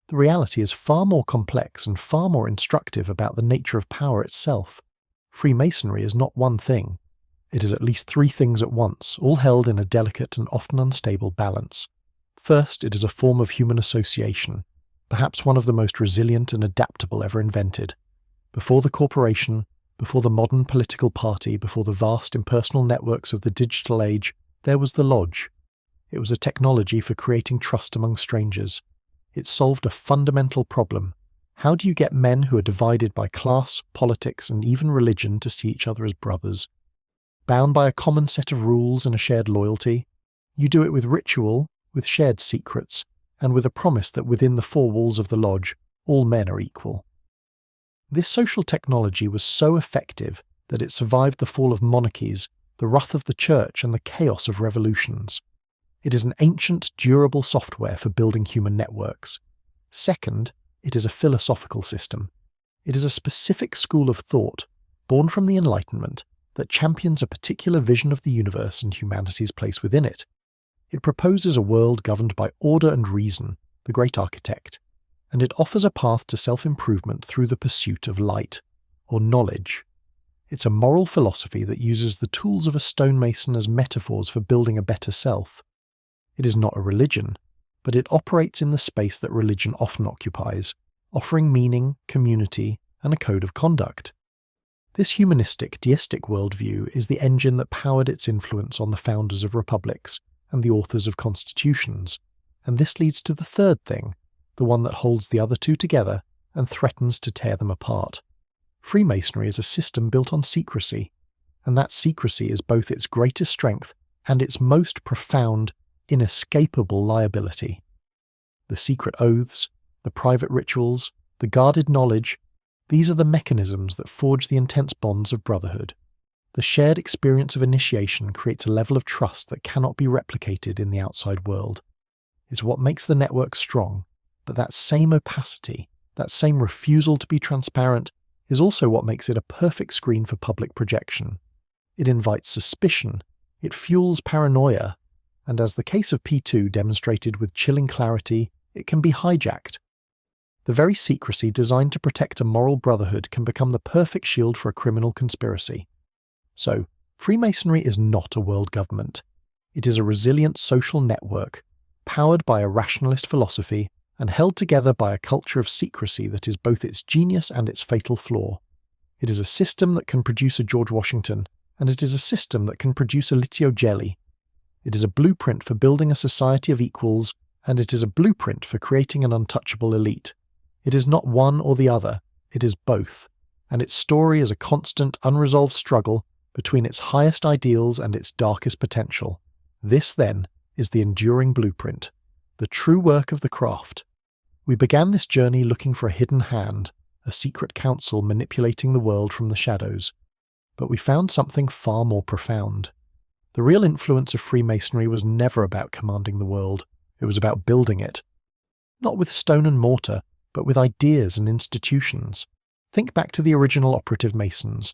The reality is far more complex and far more instructive about the nature of power itself. Freemasonry is not one thing. It is at least three things at once, all held in a delicate and often unstable balance. First, it is a form of human association, perhaps one of the most resilient and adaptable ever invented. Before the corporation, before the modern political party, before the vast impersonal networks of the digital age, there was the lodge. It was a technology for creating trust among strangers. It solved a fundamental problem. How do you get men who are divided by class, politics, and even religion to see each other as brothers? Bound by a common set of rules and a shared loyalty, you do it with ritual, with shared secrets, and with a promise that within the four walls of the lodge, all men are equal. This social technology was so effective that it survived the fall of monarchies, the wrath of the church, and the chaos of revolutions. It is an ancient, durable software for building human networks. Second, it is a philosophical system. It is a specific school of thought, born from the Enlightenment, that champions a particular vision of the universe and humanity's place within it. It proposes a world governed by order and reason, the great architect, and it offers a path to self-improvement through the pursuit of light, or knowledge. It's a moral philosophy that uses the tools of a stonemason as metaphors for building a better self. It is not a religion, but it operates in the space that religion often occupies, offering meaning, community, and a code of conduct. This humanistic, deistic worldview is the engine that powered its influence on the founders of republics and the authors of constitutions, and this leads to the third thing, the one that holds the other two together and threatens to tear them apart. Freemasonry is a system built on secrecy, and that secrecy is both its greatest strength and its most profound, inescapable liability. The secret oaths, the private rituals, the guarded knowledge, these are the mechanisms that forge the intense bonds of brotherhood. The shared experience of initiation creates a level of trust that cannot be replicated in the outside world. It's what makes the network strong, but that same opacity, that same refusal to be transparent, is also what makes it a perfect screen for public projection. It invites suspicion, it fuels paranoia, and as the case of P2 demonstrated with chilling clarity, it can be hijacked. The very secrecy designed to protect a moral brotherhood can become the perfect shield for a criminal conspiracy. So, Freemasonry is not a world government. It is a resilient social network, powered by a rationalist philosophy and held together by a culture of secrecy that is both its genius and its fatal flaw. It is a system that can produce a George Washington and it is a system that can produce a litio jelly. It is a blueprint for building a society of equals, and it is a blueprint for creating an untouchable elite. It is not one or the other, it is both, and its story is a constant, unresolved struggle between its highest ideals and its darkest potential. This, then, is the enduring blueprint, the true work of the craft. We began this journey looking for a hidden hand, a secret council manipulating the world from the shadows. But we found something far more profound. The real influence of Freemasonry was never about commanding the world, it was about building it. Not with stone and mortar, but with ideas and institutions. Think back to the original Operative Masons.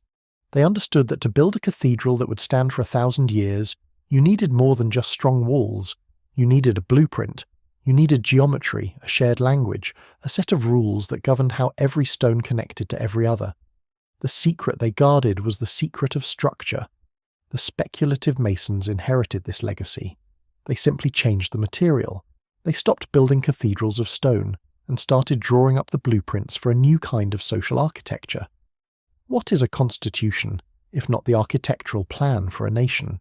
They understood that to build a cathedral that would stand for 1,000 years, you needed more than just strong walls. You needed a blueprint. You needed geometry, a shared language, a set of rules that governed how every stone connected to every other. The secret they guarded was the secret of structure. The Speculative Masons inherited this legacy. They simply changed the material. They stopped building cathedrals of stone and started drawing up the blueprints for a new kind of social architecture. What is a constitution, if not the architectural plan for a nation?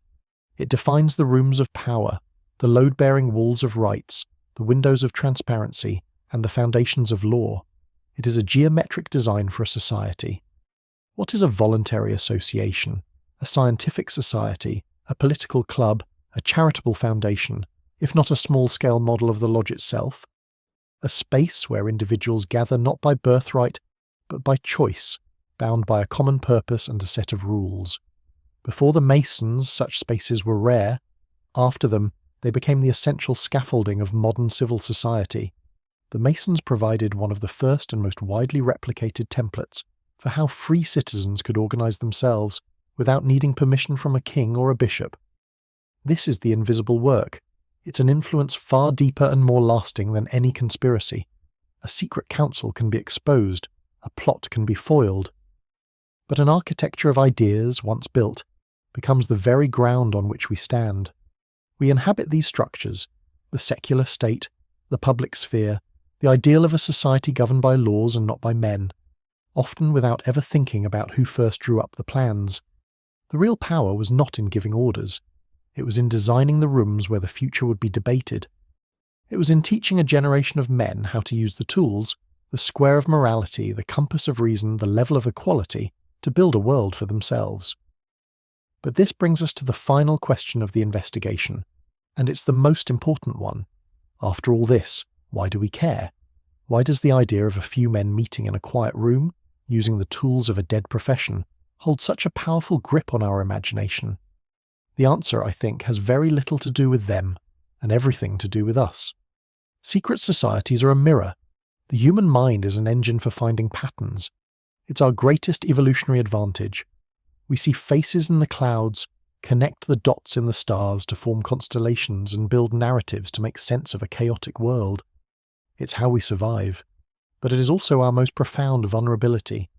It defines the rooms of power, the load-bearing walls of rights, the windows of transparency, and the foundations of law. It is a geometric design for a society. What is a voluntary association, a scientific society, a political club, a charitable foundation, if not a small-scale model of the lodge itself? A space where individuals gather not by birthright, but by choice, bound by a common purpose and a set of rules. Before the Masons, such spaces were rare. After them, they became the essential scaffolding of modern civil society. The Masons provided one of the first and most widely replicated templates for how free citizens could organize themselves without needing permission from a king or a bishop. This is the invisible work. It's an influence far deeper and more lasting than any conspiracy. A secret council can be exposed, a plot can be foiled. But an architecture of ideas, once built, becomes the very ground on which we stand. We inhabit these structures, the secular state, the public sphere, the ideal of a society governed by laws and not by men, often without ever thinking about who first drew up the plans. The real power was not in giving orders. It was in designing the rooms where the future would be debated. It was in teaching a generation of men how to use the tools, the square of morality, the compass of reason, the level of equality, to build a world for themselves. But this brings us to the final question of the investigation, and it's the most important one. After all this, why do we care? Why does the idea of a few men meeting in a quiet room, using the tools of a dead profession, hold such a powerful grip on our imagination? The answer, I think, has very little to do with them, and everything to do with us. Secret societies are a mirror. The human mind is an engine for finding patterns. It's our greatest evolutionary advantage. We see faces in the clouds, connect the dots in the stars to form constellations and build narratives to make sense of a chaotic world. It's how we survive, but it is also our most profound vulnerability.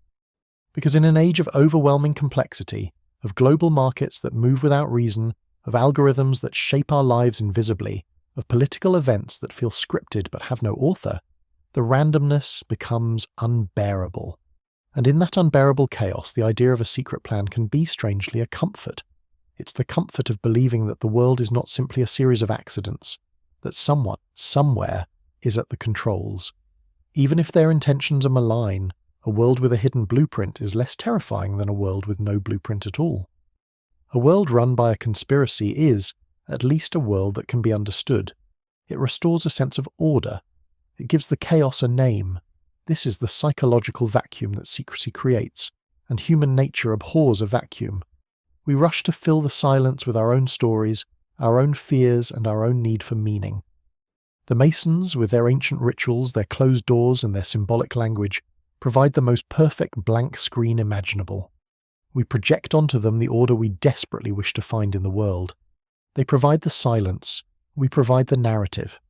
Because in an age of overwhelming complexity, of global markets that move without reason, of algorithms that shape our lives invisibly, of political events that feel scripted but have no author, the randomness becomes unbearable. And in that unbearable chaos, the idea of a secret plan can be strangely a comfort. It's the comfort of believing that the world is not simply a series of accidents, that someone, somewhere, is at the controls. Even if their intentions are malign, a world with a hidden blueprint is less terrifying than a world with no blueprint at all. A world run by a conspiracy is, at least, a world that can be understood. It restores a sense of order. It gives the chaos a name. This is the psychological vacuum that secrecy creates, and human nature abhors a vacuum. We rush to fill the silence with our own stories, our own fears, and our own need for meaning. The Masons, with their ancient rituals, their closed doors, and their symbolic language, provide the most perfect blank screen imaginable. We project onto them the order we desperately wish to find in the world. They provide the silence. We provide the narrative.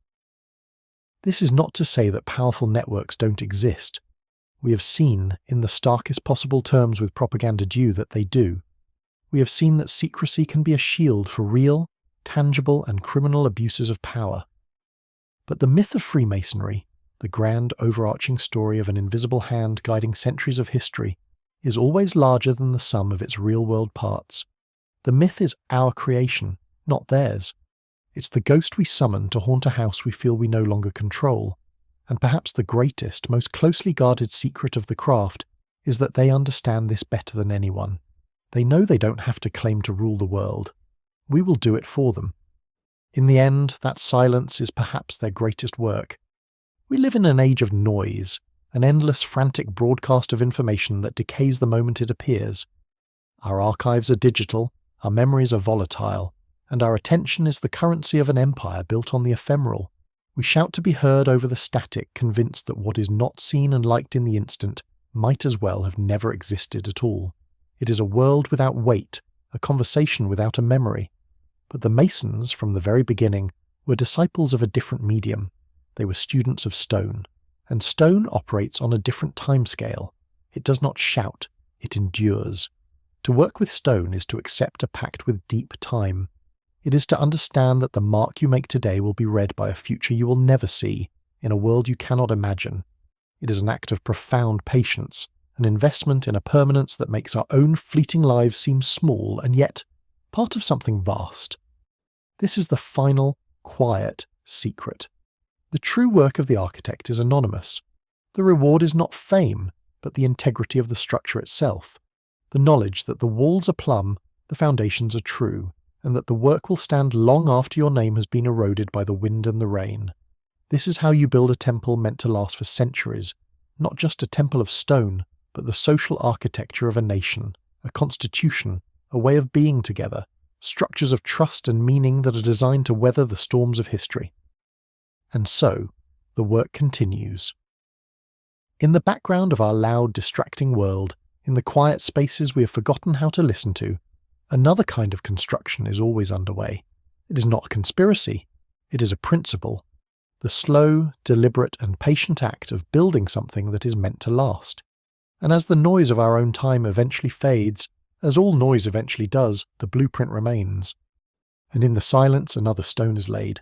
This is not to say that powerful networks don't exist. We have seen, in the starkest possible terms with propaganda due, that they do. We have seen that secrecy can be a shield for real, tangible, and criminal abuses of power. But the myth of Freemasonry, the grand overarching story of an invisible hand guiding centuries of history, is always larger than the sum of its real-world parts. The myth is our creation, not theirs. It's the ghost we summon to haunt a house we feel we no longer control. And perhaps the greatest, most closely guarded secret of the craft is that they understand this better than anyone. They know they don't have to claim to rule the world. We will do it for them. In the end, that silence is perhaps their greatest work. We live in an age of noise, an endless frantic broadcast of information that decays the moment it appears. Our archives are digital, our memories are volatile, and our attention is the currency of an empire built on the ephemeral. We shout to be heard over the static, convinced that what is not seen and liked in the instant might as well have never existed at all. It is a world without weight, a conversation without a memory. But the Masons, from the very beginning, were disciples of a different medium. They were students of stone, and stone operates on a different timescale. It does not shout, it endures. To work with stone is to accept a pact with deep time. It is to understand that the mark you make today will be read by a future you will never see, in a world you cannot imagine. It is an act of profound patience, an investment in a permanence that makes our own fleeting lives seem small and yet part of something vast. This is the final, quiet secret. The true work of the architect is anonymous. The reward is not fame, but the integrity of the structure itself. The knowledge that the walls are plumb, the foundations are true, and that the work will stand long after your name has been eroded by the wind and the rain. This is how you build a temple meant to last for centuries, not just a temple of stone, but the social architecture of a nation, a constitution, a way of being together, structures of trust and meaning that are designed to weather the storms of history. And so, the work continues. In the background of our loud, distracting world, in the quiet spaces we have forgotten how to listen to, another kind of construction is always underway. It is not a conspiracy, it is a principle. The slow, deliberate and patient act of building something that is meant to last. And as the noise of our own time eventually fades, as all noise eventually does, the blueprint remains. And in the silence another stone is laid,